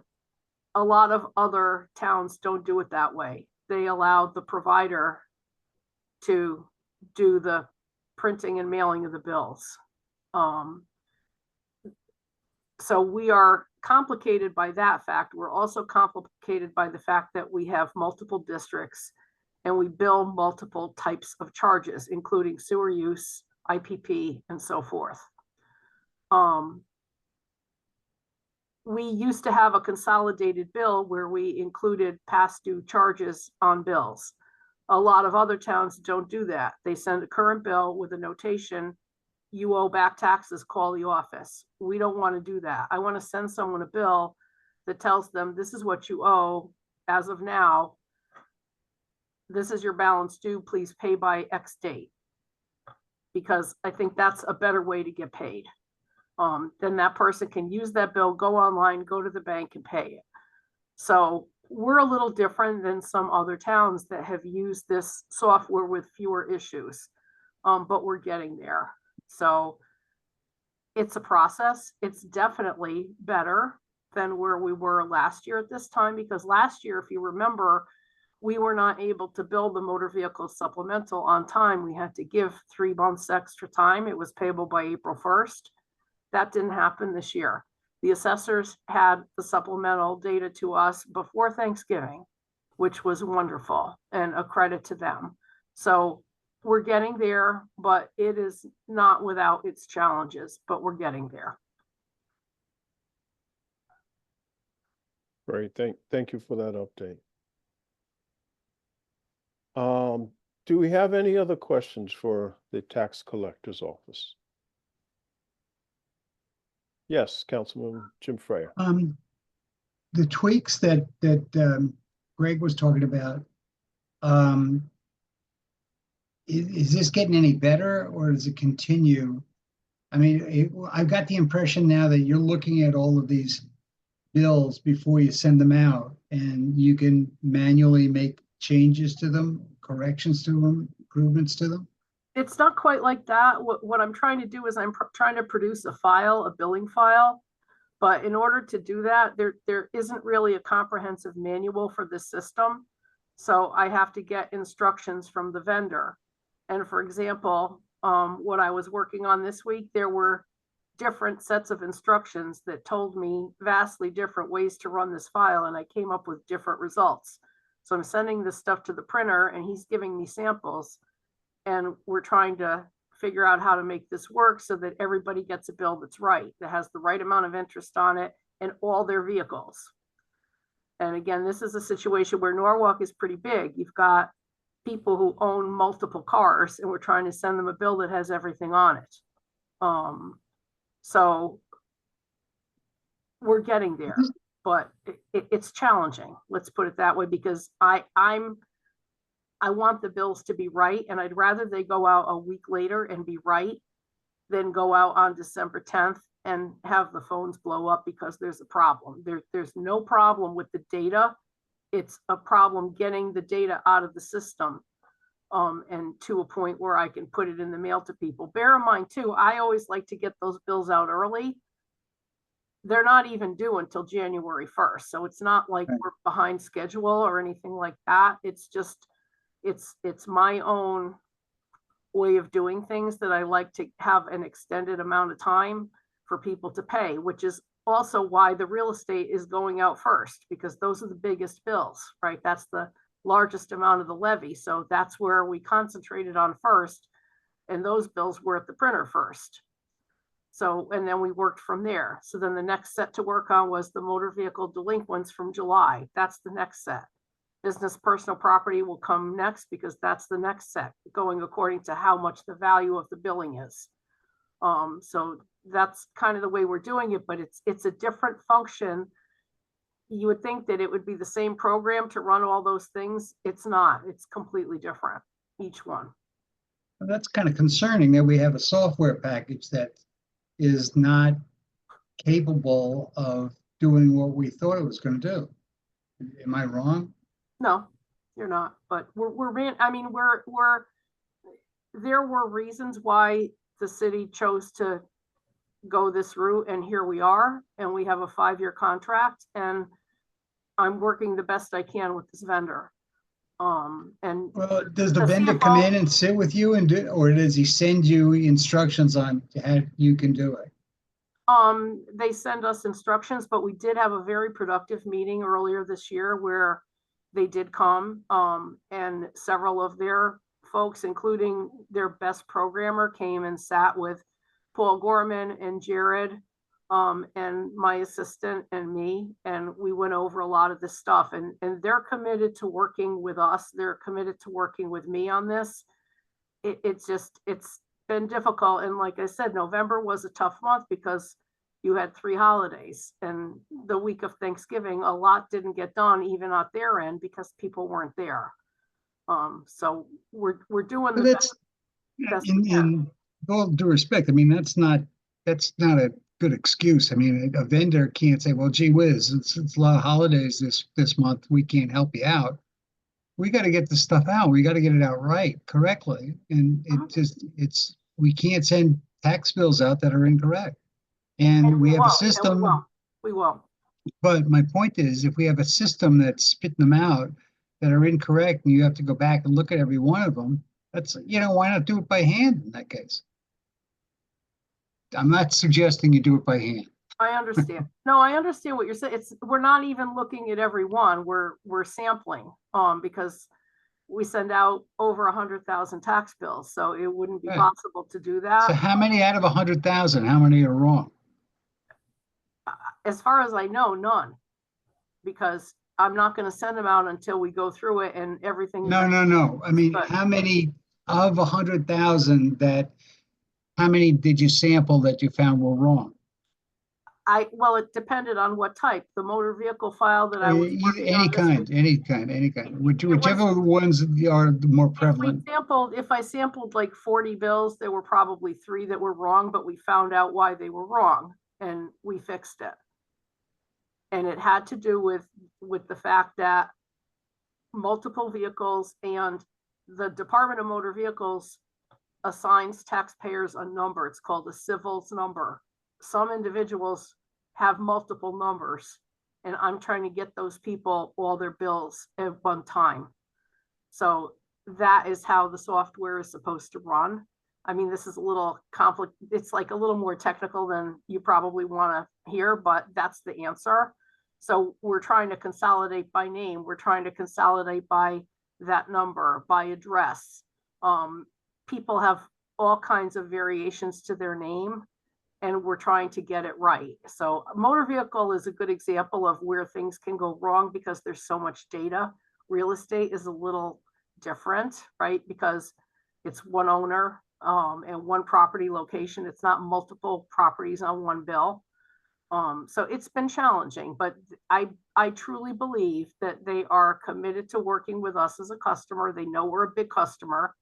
G: a lot of other towns don't do it that way. They allow the provider to do the printing and mailing of the bills. So we are complicated by that fact. We're also complicated by the fact that we have multiple districts and we bill multiple types of charges, including sewer use, IPP, and so forth. We used to have a consolidated bill where we included past due charges on bills. A lot of other towns don't do that. They send a current bill with a notation, you owe back taxes, call the office. We don't want to do that. I want to send someone a bill that tells them this is what you owe as of now. This is your balance due, please pay by X date. Because I think that's a better way to get paid. Then that person can use that bill, go online, go to the bank and pay it. So we're a little different than some other towns that have used this software with fewer issues, but we're getting there. So it's a process. It's definitely better than where we were last year at this time, because last year, if you remember, we were not able to bill the motor vehicle supplemental on time. We had to give 3 months extra time. It was payable by April 1st. That didn't happen this year. The assessors had the supplemental data to us before Thanksgiving, which was wonderful and a credit to them. So we're getting there, but it is not without its challenges, but we're getting there.
B: Great, thank you for that update. Do we have any other questions for the tax collector's office? Yes, Councilman Jim Freya.
D: The tweaks that Greg was talking about, is this getting any better or does it continue? I mean, I've got the impression now that you're looking at all of these bills before you send them out, and you can manually make changes to them, corrections to them, improvements to them.
G: It's not quite like that. What I'm trying to do is I'm trying to produce a file, a billing file. But in order to do that, there isn't really a comprehensive manual for this system. So I have to get instructions from the vendor. And for example, what I was working on this week, there were different sets of instructions that told me vastly different ways to run this file, and I came up with different results. So I'm sending this stuff to the printer and he's giving me samples, and we're trying to figure out how to make this work so that everybody gets a bill that's right, that has the right amount of interest on it and all their vehicles. And again, this is a situation where Norwalk is pretty big. You've got people who own multiple cars, and we're trying to send them a bill that has everything on it. So we're getting there, but it's challenging. Let's put it that way, because I want the bills to be right, and I'd rather they go out a week later and be right than go out on December 10th and have the phones blow up because there's a problem. There's no problem with the data. It's a problem getting the data out of the system and to a point where I can put it in the mail to people. Bear in mind too, I always like to get those bills out early. They're not even due until January 1st. So it's not like we're behind schedule or anything like that. It's just, it's my own way of doing things that I like to have an extended amount of time for people to pay, which is also why the real estate is going out first, because those are the biggest bills, right? That's the largest amount of the levy. So that's where we concentrated on first, and those bills were at the printer first. So, and then we worked from there. So then the next set to work on was the motor vehicle delinquents from July. That's the next set. Business personal property will come next, because that's the next set, going according to how much the value of the billing is. So that's kind of the way we're doing it, but it's a different function. You would think that it would be the same program to run all those things. It's not. It's completely different, each one.
D: Well, that's kind of concerning that we have a software package that is not capable of doing what we thought it was going to do. Am I wrong?
G: No, you're not. But there were reasons why the city chose to go this route, and here we are, and we have a 5-year contract, and I'm working the best I can with this vendor. And
D: well, does the
G: the
D: vendor come
G: CFO
D: in and sit with you and do, or does he send you instructions on how you can do it?
G: they send us instructions, but we did have a very productive meeting earlier this year where they did come, and several of their folks, including their best programmer, came and sat with Paul Gorman and Jared, and my assistant and me, and we went over a lot of this stuff, and they're committed to working with us. They're committed to working with me on this. It's been difficult. And like I said, November was a tough month because you had 3 holidays, and the week of Thanksgiving, a lot didn't get done even at their end because people weren't there. So we're doing the best we can.
D: In all due respect, I mean, that's not a good excuse. I mean, a vendor can't say, well, gee whiz, it's a lot of holidays this month, we can't help you out. We got to get the stuff out. We got to get it out right, correctly. And we can't send tax bills out that are incorrect. And we have a system.
G: We will.
D: But my point is, if we have a system that's spitting them out that are incorrect, and you have to go back and look at every one of them, that's, why not do it by hand in that case? I'm not suggesting you do it by hand.
G: I understand. No, I understand what you're saying. We're not even looking at every one. We're sampling, because we send out over 100,000 tax bills, so it wouldn't be
D: Right.
G: possible to do that.
D: So how many out of 100,000, how many are wrong?
G: As far as I know, none. because I'm not gonna send them out until we go through it and everything.
D: No, no, no. I mean,
G: But-
D: how many of 100,000 how many did you sample that you found were wrong?
G: Well, it depended on what type, the motor vehicle file that I was working
D: Any
G: on this
D: kind,
G: week.
D: any kind, whichever ones are the more prevalent.
G: If I sampled like 40 bills, there were probably 3 that were wrong, but we found out why they were wrong and we fixed it. And it had to do with the fact that multiple vehicles and the Department of Motor Vehicles assigns taxpayers a number. It's called a civil's number. Some individuals have multiple numbers, and I'm trying to get those people all their bills at one time. So that is how the software is supposed to run. I mean, this is a little complicated. It's like a little more technical than you probably want to hear, but that's the answer. So we're trying to consolidate by name. We're trying to consolidate by that number, by address. People have all kinds of variations to their name, and we're trying to get it right. So motor vehicle is a good example of where things can go wrong because there's so much data. Real estate is a little different, right? Because it's one owner and one property location. It's not multiple properties on one bill. So it's been challenging, but I truly believe that they are committed to working with us as a customer. They know we're a big customer.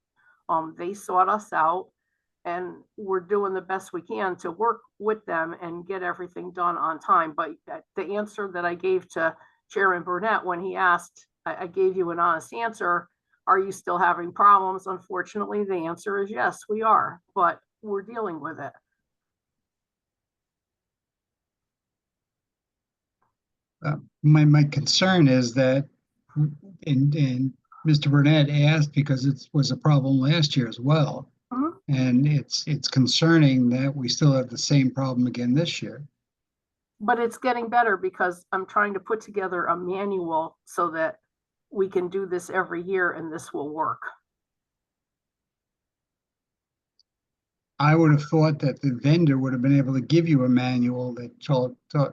G: They sought us out, and we're doing the best we can to work with them and get everything done on time. But the answer that I gave to Chairman Burnett when he asked, I gave you an honest answer. Are you still having problems? Unfortunately, the answer is yes, we are, but we're dealing with it.
D: My concern is that, and Mr. Burnett asked because it was a problem last year as well.
G: Mhm.
D: And it's concerning that we still have the same problem again this year.
G: But it's getting better because I'm trying to put together a manual so that we can do this every year and this will work.
D: I would have thought that the vendor would have been able to give you a manual that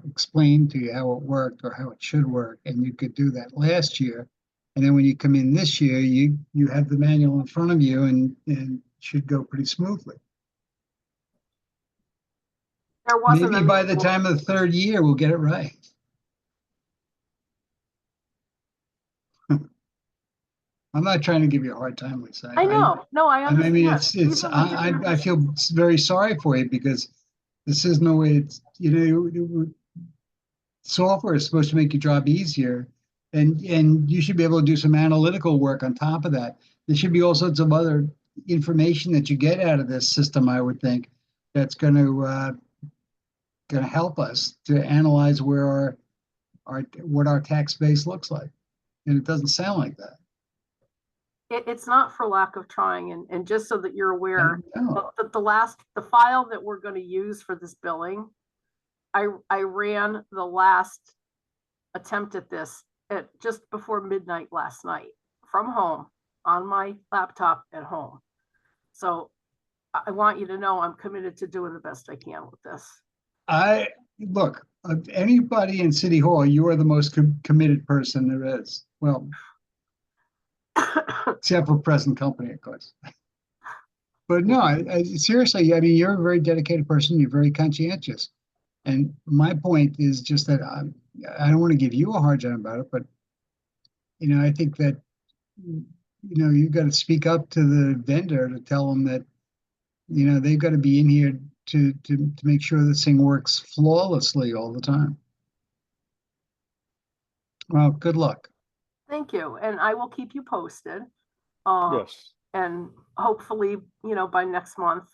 D: explained to you how it worked or how it should work, and you could do that last year. And then when you come in this year, you have the manual in front of you and should go pretty smoothly.
G: There wasn't
D: Maybe
G: a
D: by the
G: manual.
D: time of the third year, we'll get it right. I'm not trying to give you a hard time, Lisa.
G: I know, no, I
D: I
G: understand.
D: mean, I feel very sorry for you because this is no way software is supposed to make your job easier, and you should be able to do some analytical work on top of that. There should be all sorts of other information that you get out of this system, I would think, that's going to help us to analyze where what our tax base looks like. And it doesn't sound like that.
G: It's not for lack of trying, and just so that you're aware,
D: No.
G: the file that we're going to use for this billing, I ran the last attempt at this at just before midnight last night from home on my laptop at home. So I want you to know I'm committed to doing the best I can with this.
D: Look, anybody in City Hall, you are the most committed person there is. Well, except for present company, of course. But no, seriously, I mean, you're a very dedicated person. You're very conscientious. And my point is just that I don't want to give you a hard time about it, but, I think that, you've got to speak up to the vendor to tell them that, they've got to be in here to make sure this thing works flawlessly all the time. Well, good luck.
G: Thank you, and I will keep you posted.
B: Yes.
G: And hopefully, by next month,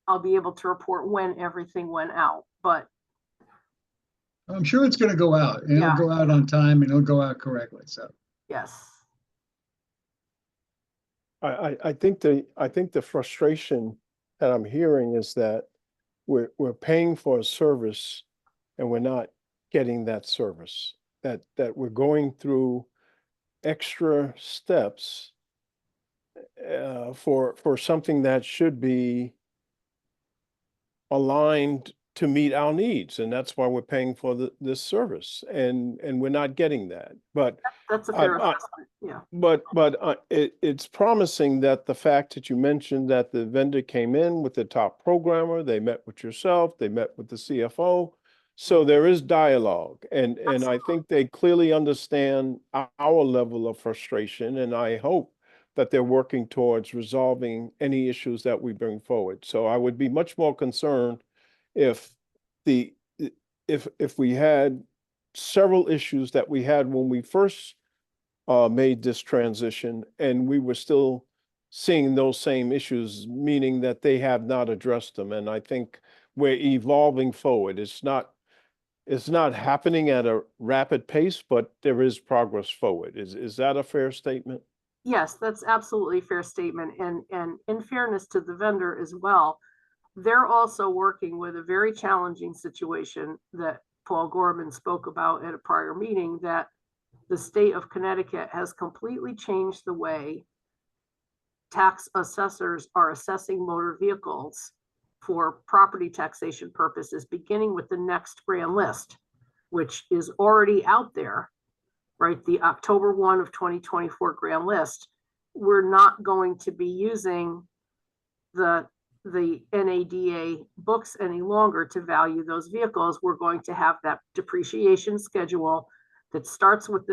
G: I'll be able to report when everything went out, but
D: I'm sure it's going to go out, and
G: Yeah.
D: it'll go out on time, and it'll go out correctly. So
G: yes.
B: I think the frustration that I'm hearing is that we're paying for a service and we're not getting that service, that we're going through extra steps for something that should be aligned to meet our needs, and that's why we're paying for this service, and we're not getting that. But
G: That's a fair
B: I-
G: assessment, yeah.
B: it's promising that the fact that you mentioned that the vendor came in with the top programmer, they met with yourself, they met with the CFO. So there is dialogue, and I think they clearly understand our level of frustration, and I hope that they're working towards resolving any issues that we bring forward. So I would be much more concerned if if we had several issues that we had when we first made this transition, and we were still seeing those same issues, meaning that they have not addressed them. And I think we're evolving forward. It's not happening at a rapid pace, but there is progress forward. Is that a fair statement?
G: Yes, that's absolutely a fair statement. And in fairness to the vendor as well, they're also working with a very challenging situation that Paul Gorman spoke about at a prior meeting, that the state of Connecticut has completely changed the way tax assessors are assessing motor vehicles for property taxation purposes, beginning with the next grand list, which is already out there, right? The October 1 of 2024 grand list. We're not going to be using the NADA books any longer to value those vehicles. We're going to have that depreciation schedule that starts with the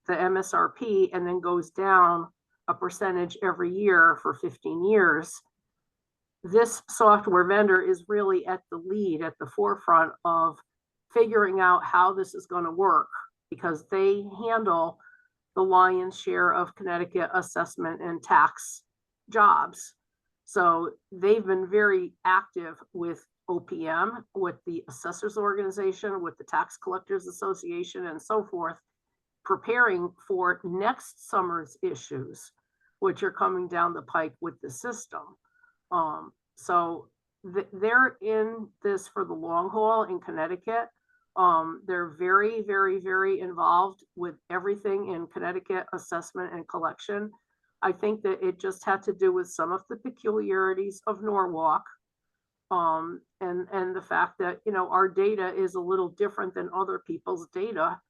G: MSRP and then goes down a percentage every year for 15 years. This software vendor is really at the lead, at the forefront of figuring out how this is going to work, because they handle the lion's share of Connecticut assessment and tax jobs. So they've been very active with OPM, with the assessors organization, with the tax collectors association, and so forth, preparing for next summer's issues, which are coming down the pike with the system. So they're in this for the long haul in Connecticut. They're very, very, very involved with everything in Connecticut assessment and collection. I think that it just had to do with some of the peculiarities of Norwalk, and the fact that, you know, our data is a little different than other people's data,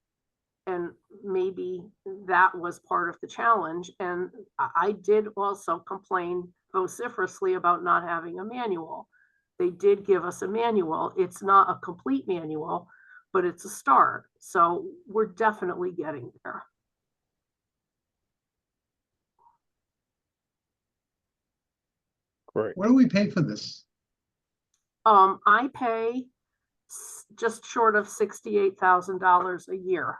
G: and maybe that was part of the challenge. And I did also complain vociferously about not having a manual. They did give us a manual. It's not a complete manual, but it's a start. So we're definitely getting there.
B: Great.
D: What do we pay for this?
G: I pay just short of $68,000 a year.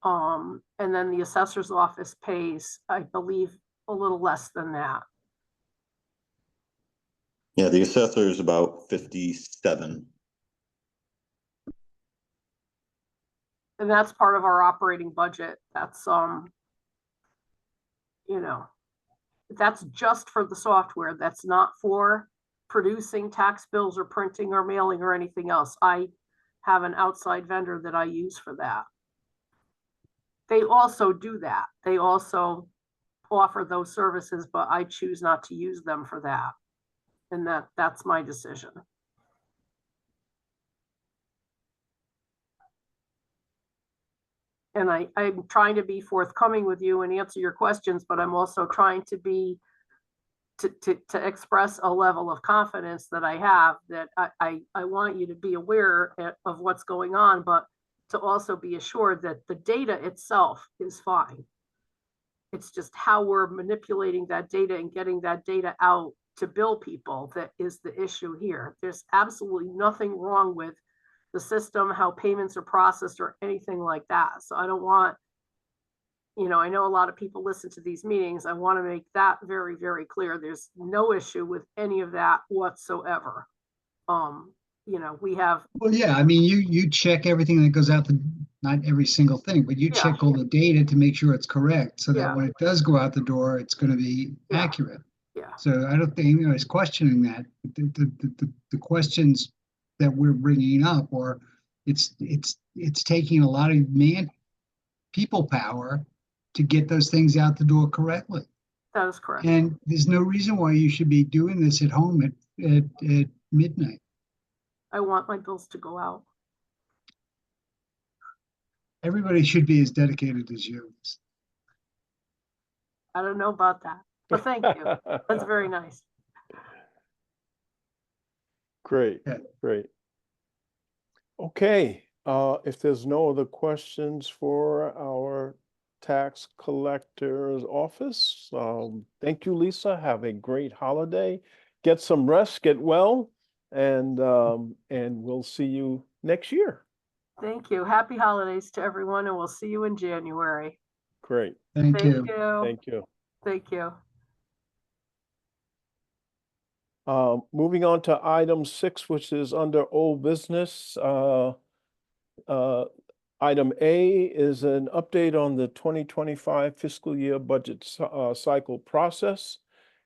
G: And then the assessor's office pays, I believe, a little less than that.
H: Yeah, the assessor is about 57.
G: And that's part of our operating budget. That's, you know, that's just for the software. That's not for producing tax bills or printing or mailing or anything else. I have an outside vendor that I use for that. They also do that. They also offer those services, but I choose not to use them for that. And that's my decision. And I'm trying to be forthcoming with you and answer your questions, but I'm also trying to be to express a level of confidence that I have, that I want you to be aware of what's going on, but to also be assured that the data itself is fine. It's just how we're manipulating that data and getting that data out to bill people that is the issue here. There's absolutely nothing wrong with the system, how payments are processed or anything like that. So I don't want, you know, I know a lot of people listen to these meetings. I want to make that very, very clear. There's no issue with any of that whatsoever. You know, we have.
D: Well, yeah, I mean, you check everything that goes out the, not every single thing, but you check all the data to make sure it's correct, so that when it does go out the door, it's going to be accurate.
G: Yeah.
D: So I don't think anybody's questioning that. The questions that we're bringing up, or it's taking a lot of people power to get those things out the door correctly.
G: That is correct.
D: And there's no reason why you should be doing this at home at midnight.
G: I want my bills to go out.
D: Everybody should be as dedicated as you.
G: I don't know about that, but thank you. That's very nice.
B: Great,
D: Yeah.
B: great. Okay, if there's no other questions for our tax collector's office, thank you, Lisa. Have a great holiday. Get some rest, get well, and we'll see you next year.
G: Thank you. Happy holidays to everyone, and we'll see you in January.
B: Great,
D: Thank
G: Thank
D: you.
G: you.
B: thank you.
G: Thank you.
B: Moving on to item 6, which is under old business. Item A is an update on the 2025 fiscal year budget cycle process.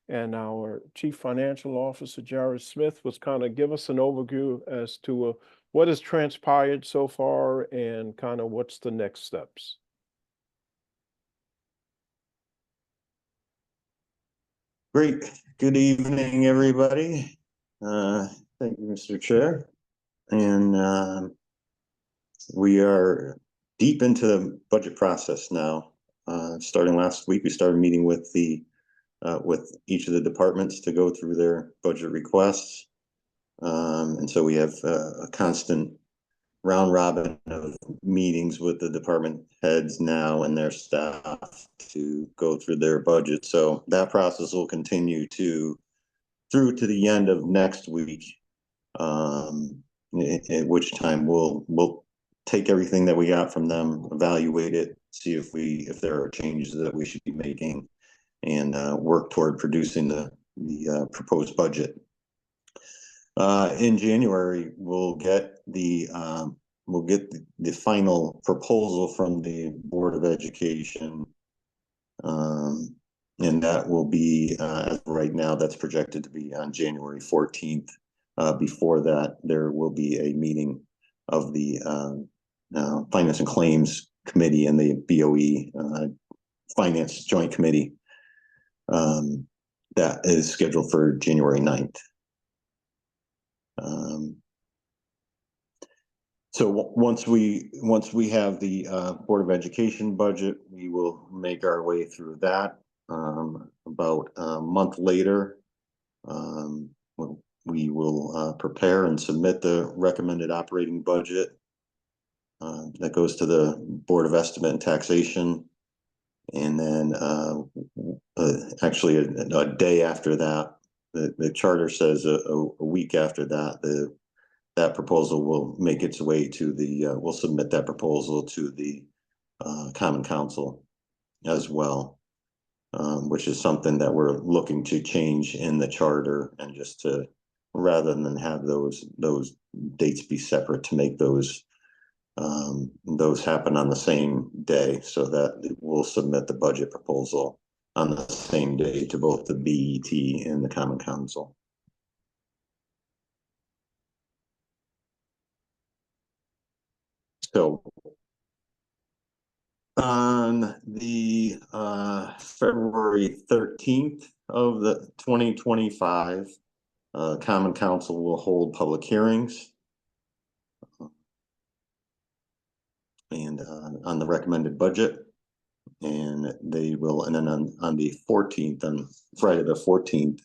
B: And our Chief Financial Officer, Jared Smith, was kind of give us an overview as to what has transpired so far and kind of what's the next steps.
H: Great. Good evening, everybody. Thank you, Mr. Chair. And we are deep into the budget process now. Starting last week, we started meeting with each of the departments to go through their budget requests. And so we have a constant round robin of meetings with the department heads now and their staff to go through their budget. So that process will continue through to the end of next week. At which time we'll take everything that we got from them, evaluate it, see if there are changes that we should be making, and work toward producing the proposed budget. In January, we'll get the final proposal from the Board of Education, and that will be as of right now, that's projected to be on January 14th. Before that, there will be a meeting of the Finance and Claims Committee and the BOE Finance Joint Committee. That is scheduled for January 9th. So once we have the Board of Education budget, we will make our way through that. About a month later, we will prepare and submit the recommended operating budget that goes to the Board of Estimate and Taxation. And then actually a day after that, the charter says a week after that, that proposal will make its way to we'll submit that proposal to the Common Council as well, which is something that we're looking to change in the charter, and just to, rather than have those dates be separate, to make those happen on the same day, so that we'll submit the budget proposal on the same day to both the BET and the Common Council. So on the February 13th of the 2025, Common Council will hold public hearings and on the recommended budget, and they will, and then on the 14th, on Friday the 14th,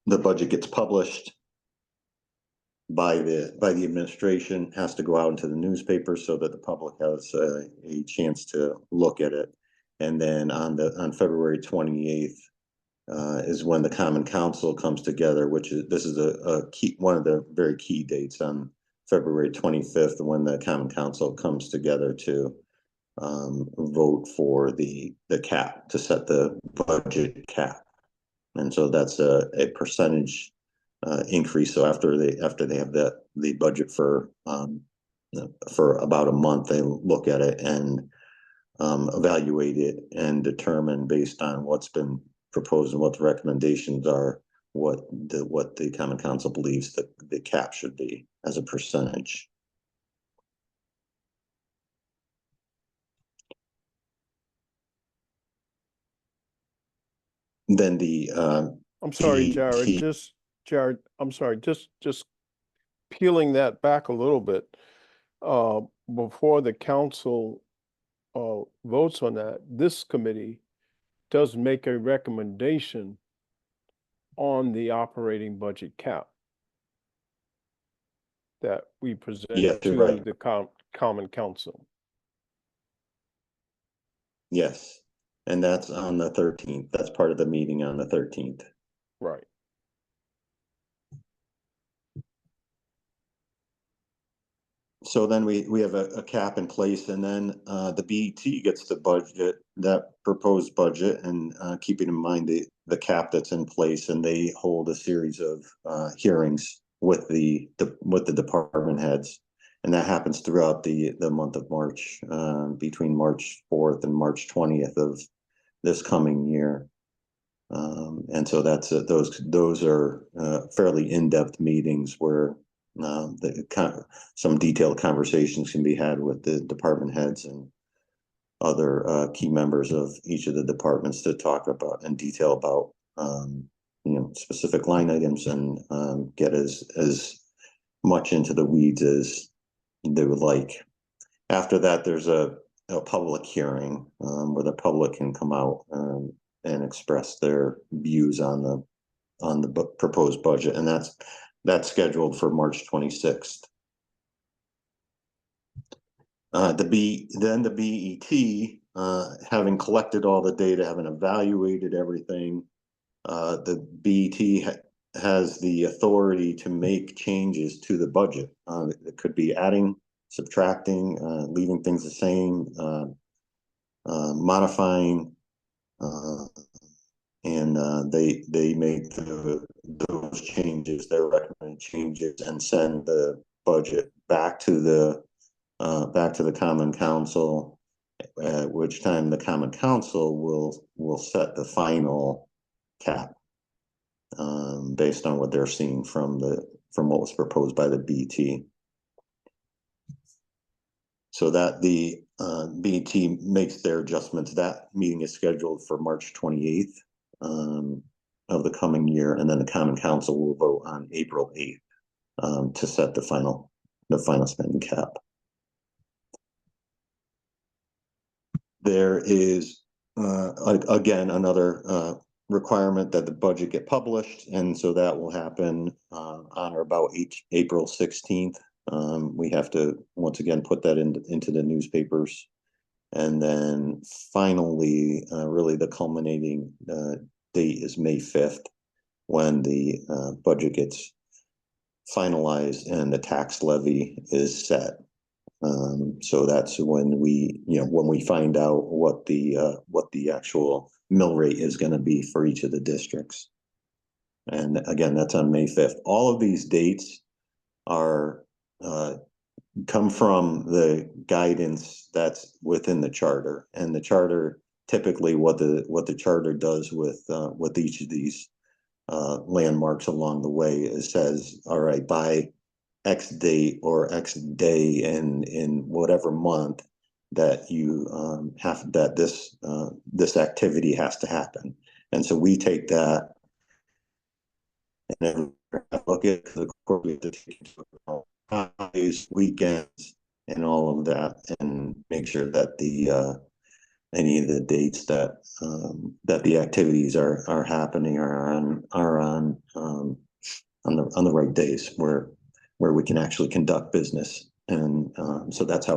H: the budget gets published by the administration, has to go out into the newspaper so that the public has a chance to look at it. And then on February 28th is when the Common Council comes together, which is, this is a key, one of the very key dates. On February 25th, when the Common Council comes together to vote for the cap, to set the budget cap. And so that's a percentage increase. So after they have the budget for about a month, they look at it and evaluate it and determine, based on what's been proposed and what the recommendations are, what the Common Council believes that the cap should be as a percentage. Then the
B: I'm sorry,
H: GT
B: Jared, I'm sorry, just peeling that back a little bit, before the council votes on that, this committee does make a recommendation on the operating budget cap that we present
H: Yes, you're
B: to
H: right.
B: the common council.
H: Yes, and that's on the 13th. That's part of the meeting on the 13th.
B: Right.
H: So then we have a cap in place, and then the BET gets the budget, that proposed budget, and keeping in mind the cap that's in place, and they hold a series of hearings with the department heads, and that happens throughout the month of March, between March 4th and March 20th of this coming year. And so that's those are fairly in-depth meetings where some detailed conversations can be had with the department heads and other key members of each of the departments to talk about in detail about specific line items and get as much into the weeds as they would like. After that, there's a public hearing where the public can come out and express their views on the proposed budget, and that's scheduled for March 26th. The BET, having collected all the data, having evaluated everything, the BET has the authority to make changes to the budget. It could be adding, subtracting, leaving things the same, modifying, and they make those changes, their recommended changes, and send the budget back to the common council, at which time the common council will set the final cap based on what they're seeing from what was proposed by the BT. So that the BT makes their adjustments. That meeting is scheduled for March 28th of the coming year, and then the common council will vote on April 8th to set the final spending cap. There is again another requirement that the budget get published, and so that will happen on or about April 16th. We have to once again put that into the newspapers, and then finally, really the culminating date is May 5th, when the budget gets finalized and the tax levy is set. So that's when we find out what the actual mill rate is going to be for each of the districts. And again, that's on May 5th. All of these dates are come from the guidance that's within the charter, and the charter typically what the charter does with each of these landmarks along the way is says, all right, by X date or X day in whatever month that you have that this activity has to happen. And so we take that and then look at the court, we have to take into account holidays, weekends, and all of that, and make sure that the any of the dates that the activities are happening are on the right days where we can actually conduct business. And so that's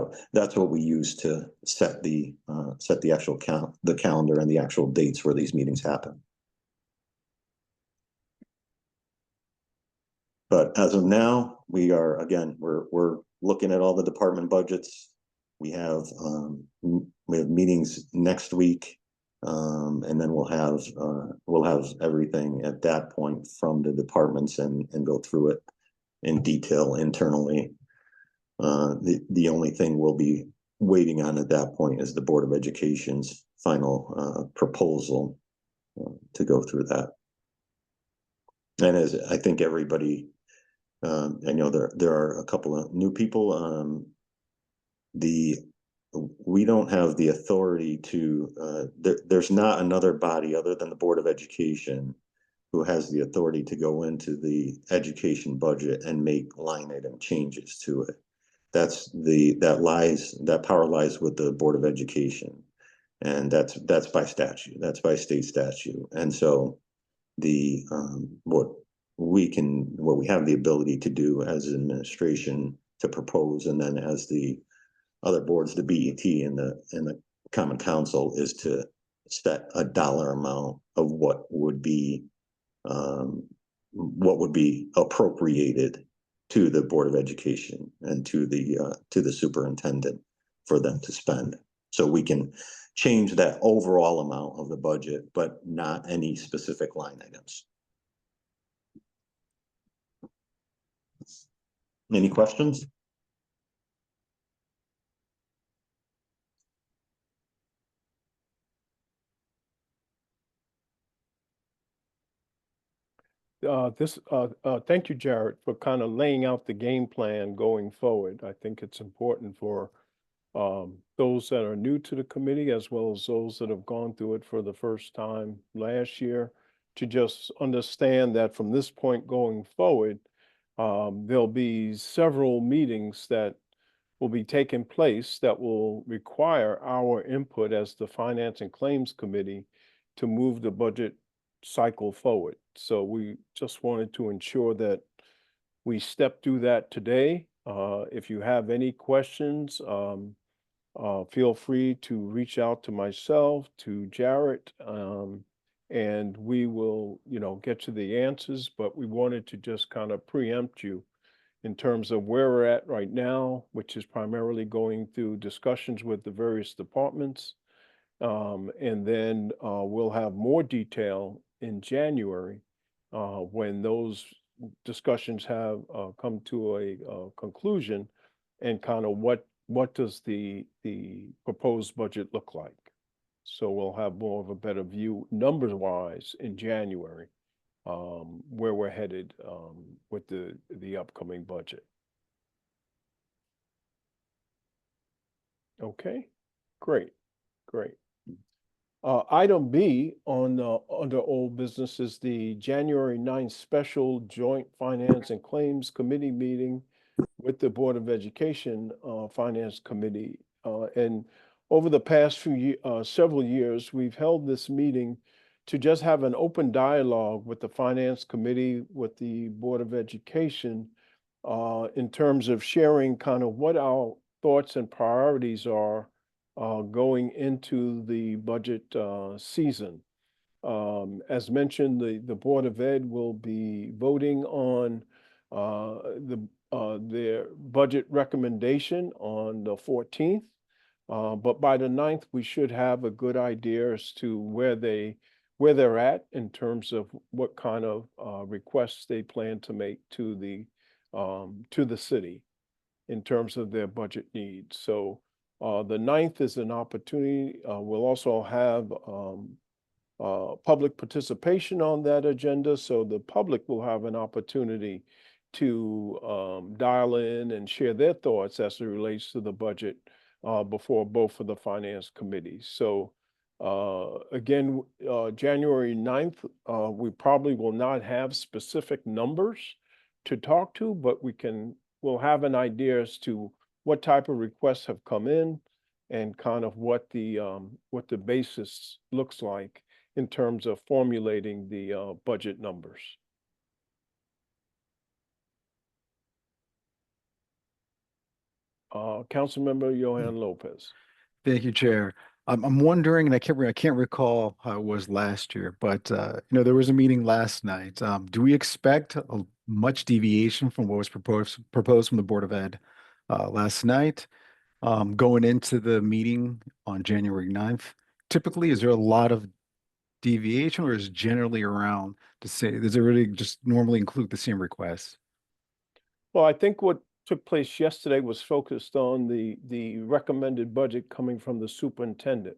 H: what we use to set the actual calendar and the actual dates where these meetings happen. But as of now, we're looking at all the department budgets. We have meetings next week, and then we'll have everything at that point from the departments and go through it in detail internally. The only thing we'll be waiting on at that point is the Board of Education's final proposal to go through that. And as I think everybody, I know there are a couple of new people. We don't have the authority to. There's not another body other than the Board of Education who has the authority to go into the education budget and make line item changes to it. That power lies with the Board of Education. And that's by statute, that's by state statute. And so what we have the ability to do as an administration to propose, and then as the other boards, the BET and the Common Council, is to set a dollar amount of what would be appropriated to the Board of Education and to the superintendent for them to spend. So we can change that overall amount of the budget, but not any specific line items. Any questions?
B: Thank you, Jared, for kind of laying out the game plan going forward. I think it's important for those that are new to the committee, as well as those that have gone through it for the first time last year, to just understand that from this point going forward, there'll be several meetings that will be taking place that will require our input as the Finance and Claims Committee to move the budget cycle forward. So we just wanted to ensure that we step through that today. If you have any questions, feel free to reach out to myself, to Jarrett, and we will, get you the answers. But we wanted to just kind of preempt you in terms of where we're at right now, which is primarily going through discussions with the various departments. And then we'll have more detail in January when those discussions have come to a conclusion, and kind of what does the proposed budget look like. So we'll have more of a better view numbers wise in January, where we're headed with the upcoming budget. Okay, great. Item B on under old business is the January 9th special joint Finance and Claims Committee meeting with the Board of Education Finance Committee. And over the past several years, we've held this meeting to just have an open dialogue with the Finance Committee, with the Board of Education, in terms of sharing kind of what our thoughts and priorities are going into the budget season. As mentioned, the Board of Ed will be voting on their budget recommendation on the 14th. But by the 9th, we should have a good idea as to where they're at in terms of what kind of requests they plan to make to the city in terms of their budget needs. So the 9th is an opportunity. We'll also have public participation on that agenda, so the public will have an opportunity to dial in and share their thoughts as it relates to the budget before both of the finance committees. So again, January 9th, we probably will not have specific numbers to talk to, but we'll have an idea as to what type of requests have come in and kind of what the basis looks like in terms of formulating the budget numbers. Councilmember Johan Lopez.
E: Thank you, Chair. I'm wondering, and I can't recall how it was last year, but there was a meeting last night. Do we expect much deviation from what was proposed from the Board of Ed last night, going into the meeting on January 9th? Typically, is there a lot of deviation, or is it generally around the same? Does it really just normally include the same requests?
B: Well, I think what took place yesterday was focused on the recommended budget coming from the superintendent.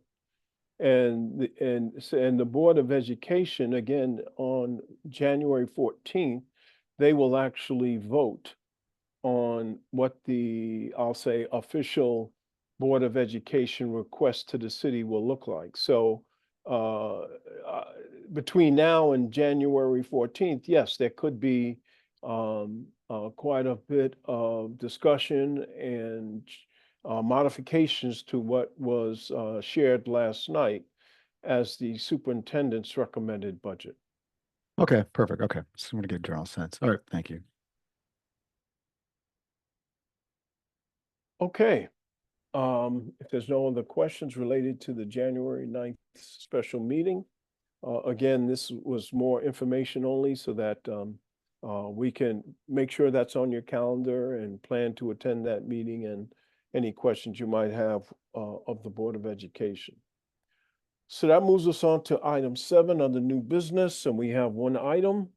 B: And the Board of Education, again, on January 14th, they will actually vote on what I'll say, official Board of Education request to the city will look like. So between now and January 14th, yes, there could be quite a bit of discussion and modifications to what was shared last night as the superintendent's recommended budget.
E: Okay, perfect. Okay, just want to get a general sense. All right, thank you.
B: Okay. If there's no other questions related to the January 9th special meeting, again, this was more information only so that we can make sure that's on your calendar and plan to attend that meeting and any questions you might have of the Board of Education. So that moves us on to item 7 under new business, and we have one item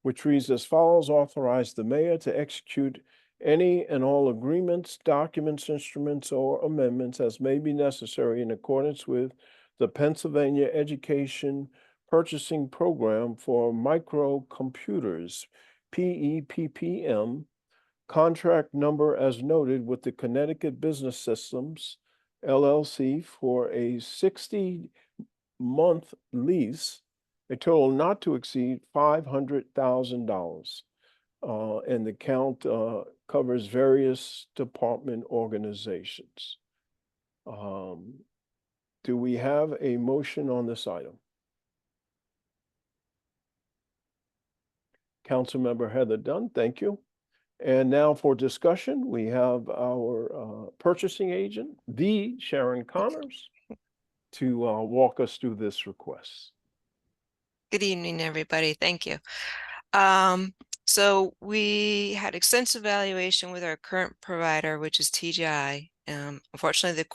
B: which reads as follows: authorize the mayor to execute any and all agreements, documents, instruments, or amendments as may be necessary in accordance with the Pennsylvania Education Purchasing Program for Microcomputers, PEPPM, contract number as noted with the Connecticut Business Systems, LLC, for a 60-month lease, a total not to exceed $500,000. And the count covers various department organizations. Do we have a motion on this item? Councilmember Heather Dunn, thank you. And now for discussion, we have our purchasing agent, the Sharon Connors, to walk us through this request.
I: Good evening, everybody. Thank you. So we had extensive evaluation with our current provider, which is TGI. Unfortunately, the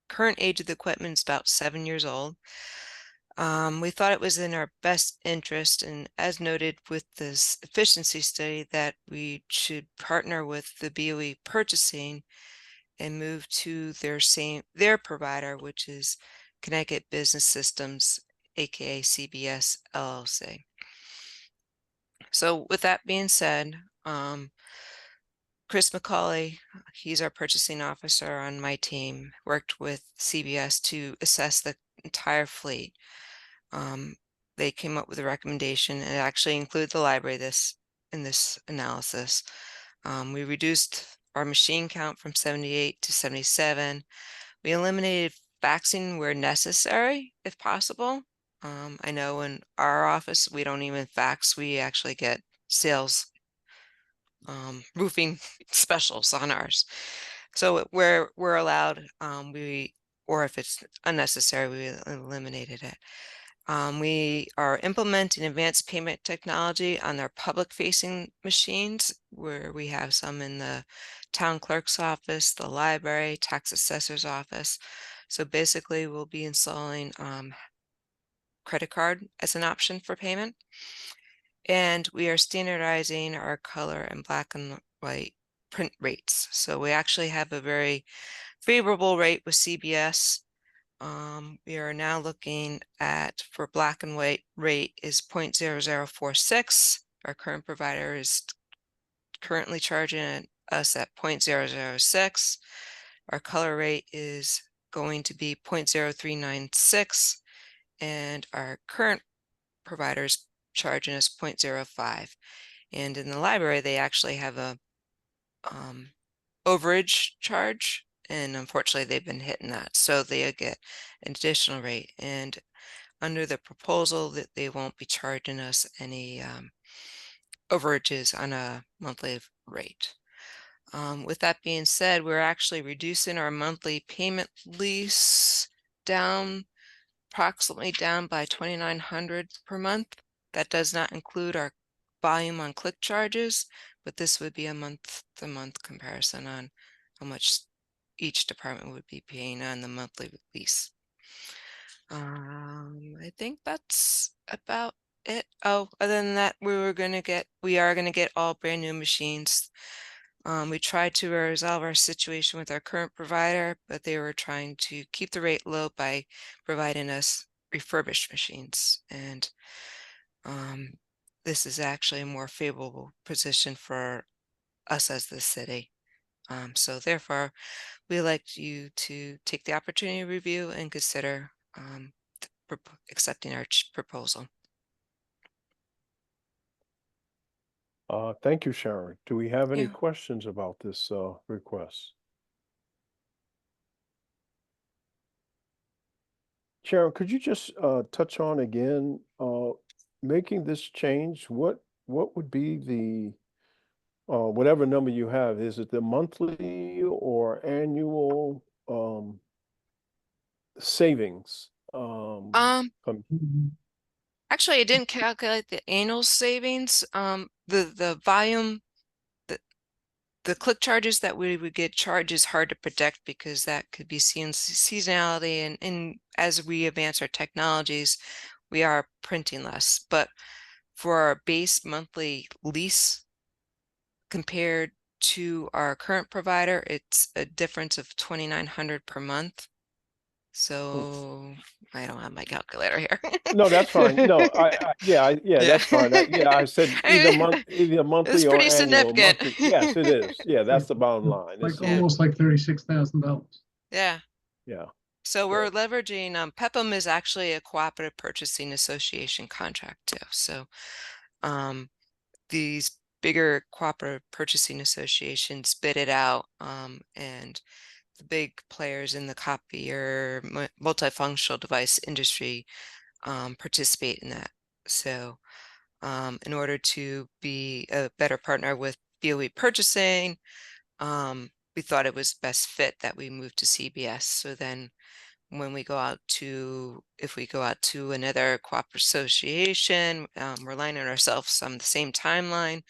I: current age of the equipment is about 7 years old. We thought it was in our best interest, and as noted with this efficiency study, that we should partner with the BOE purchasing and move to their provider, which is Connecticut Business Systems, aka CBS LLC. So with that being said, Chris McCauley, he's our purchasing officer on my team, worked with CBS to assess the entire fleet. They came up with a recommendation, and it actually included the library in this analysis. We reduced our machine count from 78 to 77. We eliminated faxing where necessary, if possible. I know in our office, we don't even fax. We actually get sales roofing specials on ours. So where we're allowed, or if it's unnecessary, we eliminated it. We are implementing advanced payment technology on our public-facing machines, where we have some in the town clerk's office, the library, tax assessor's office. So basically, we'll be installing credit card as an option for payment. And we are standardizing our color and black and white print rates. So we actually have a very favorable rate with CBS. We are now looking at, for black and white rate is 0.0046. Our current provider is currently charging us at 0.006. Our color rate is going to be 0.0396, and our current provider is charging us 0.05. And in the library, they actually have a overage charge, and unfortunately they've been hitting that, so they get an additional rate. And under the proposal, that they won't be charging us any overages on a monthly rate. With that being said, we're actually reducing our monthly payment lease approximately down by $2,900 per month. That does not include our volume on click charges, but this would be a month-to-month comparison on how much each department would be paying on the monthly lease. I think that's about it. Oh, other than that, we are going to get all brand new machines. We tried to resolve our situation with our current provider, but they were trying to keep the rate low by providing us refurbished machines. And this is actually a more favorable position for us as the city. So therefore, we'd like you to take the opportunity to review and consider accepting our proposal.
B: Thank you, Sharon. Do we have any
I: Yeah.
B: questions about this, request? Sharon, could you just, touch on again, making this change, what would be the, whatever number you have, is it the monthly or annual, savings? From-
I: Actually, I didn't calculate the annual savings. The volume, the click charges that we would get charged is hard to predict because that could be seasonality, and as we advance our technologies, we are printing less. But for our base monthly lease compared to our current provider, it's a difference of $2,900 per month. So I don't have my calculator here.
B: No, that's fine. No, yeah, that's fine. I said either monthly
I: It's
B: or
I: pretty
B: annual.
I: significant.
B: Monthly. Yes, it is. Yeah, that's the bottom line.
D: Like
B: It's-
I: Yeah.
D: almost like $36,000.
I: Yeah.
B: Yeah,
I: So we're leveraging, PEPM is actually a cooperative purchasing association contract too. So these bigger cooperative purchasing associations bid it out, and the big players in the copier multifunctional device industry participate in that. So in order to be a better partner with BOE purchasing, we thought it was best fit that we move to CBS. So then when we go out to, if we go out to another cooperative association, we're lining ourselves on the same timeline,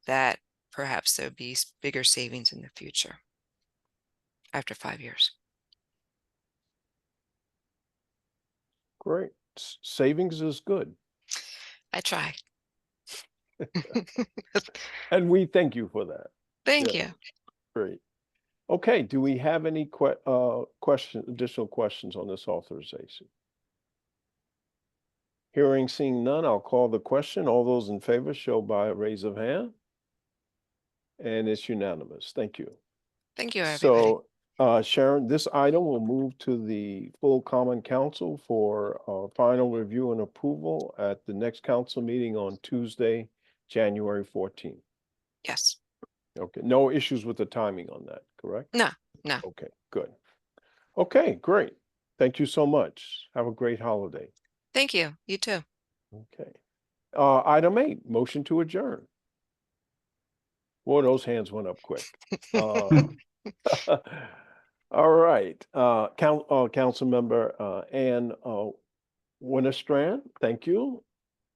I: that perhaps there'll be bigger savings in the future after 5 years.
B: great. Savings is good.
I: I try.
B: And we thank you for that.
I: Thank
B: Yeah.
I: you.
B: Great. Okay, do we have any additional questions on this authorization? Hearing, seeing none, I'll call the question. All those in favor show by a raise of hand. And it's unanimous. Thank you.
I: Thank you, everybody.
B: So, Sharon, this item will move to the full common council for final review and approval at the next council meeting on Tuesday, January 14th.
I: Yes.
B: Okay, no issues with the timing on that, correct?
I: No.
B: Okay, good. Okay, great. Thank you so much. Have a great holiday.
I: Thank you. You too.
B: Okay. Item 8, motion to adjourn. Boy, those hands went up quick. All right, council member Ann Winterstrand, thank you.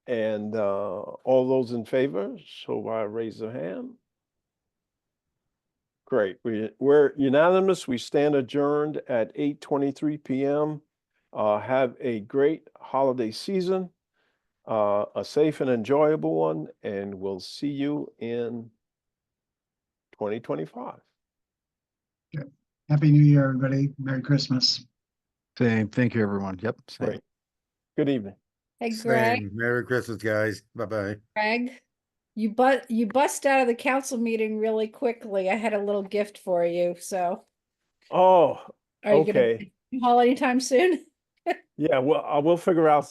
B: And all those in favor, show by a raise of hand. Great, we're unanimous. We stand adjourned at 8:23 p.m. Have a great holiday season, a safe and enjoyable one, and we'll see you in 2025.
D: Happy New Year, everybody. Merry Christmas.
E: Same. Thank you, everyone. Yep. Same.
B: Great. Good evening.
A: Hey, Greg,
J: Same. Merry Christmas, guys. Bye-bye.
A: you bust out of the council meeting really quickly. I had a little gift for you, so
B: Oh,
A: are you gonna
B: okay.
A: haul anytime soon?
B: Yeah, well, I will figure out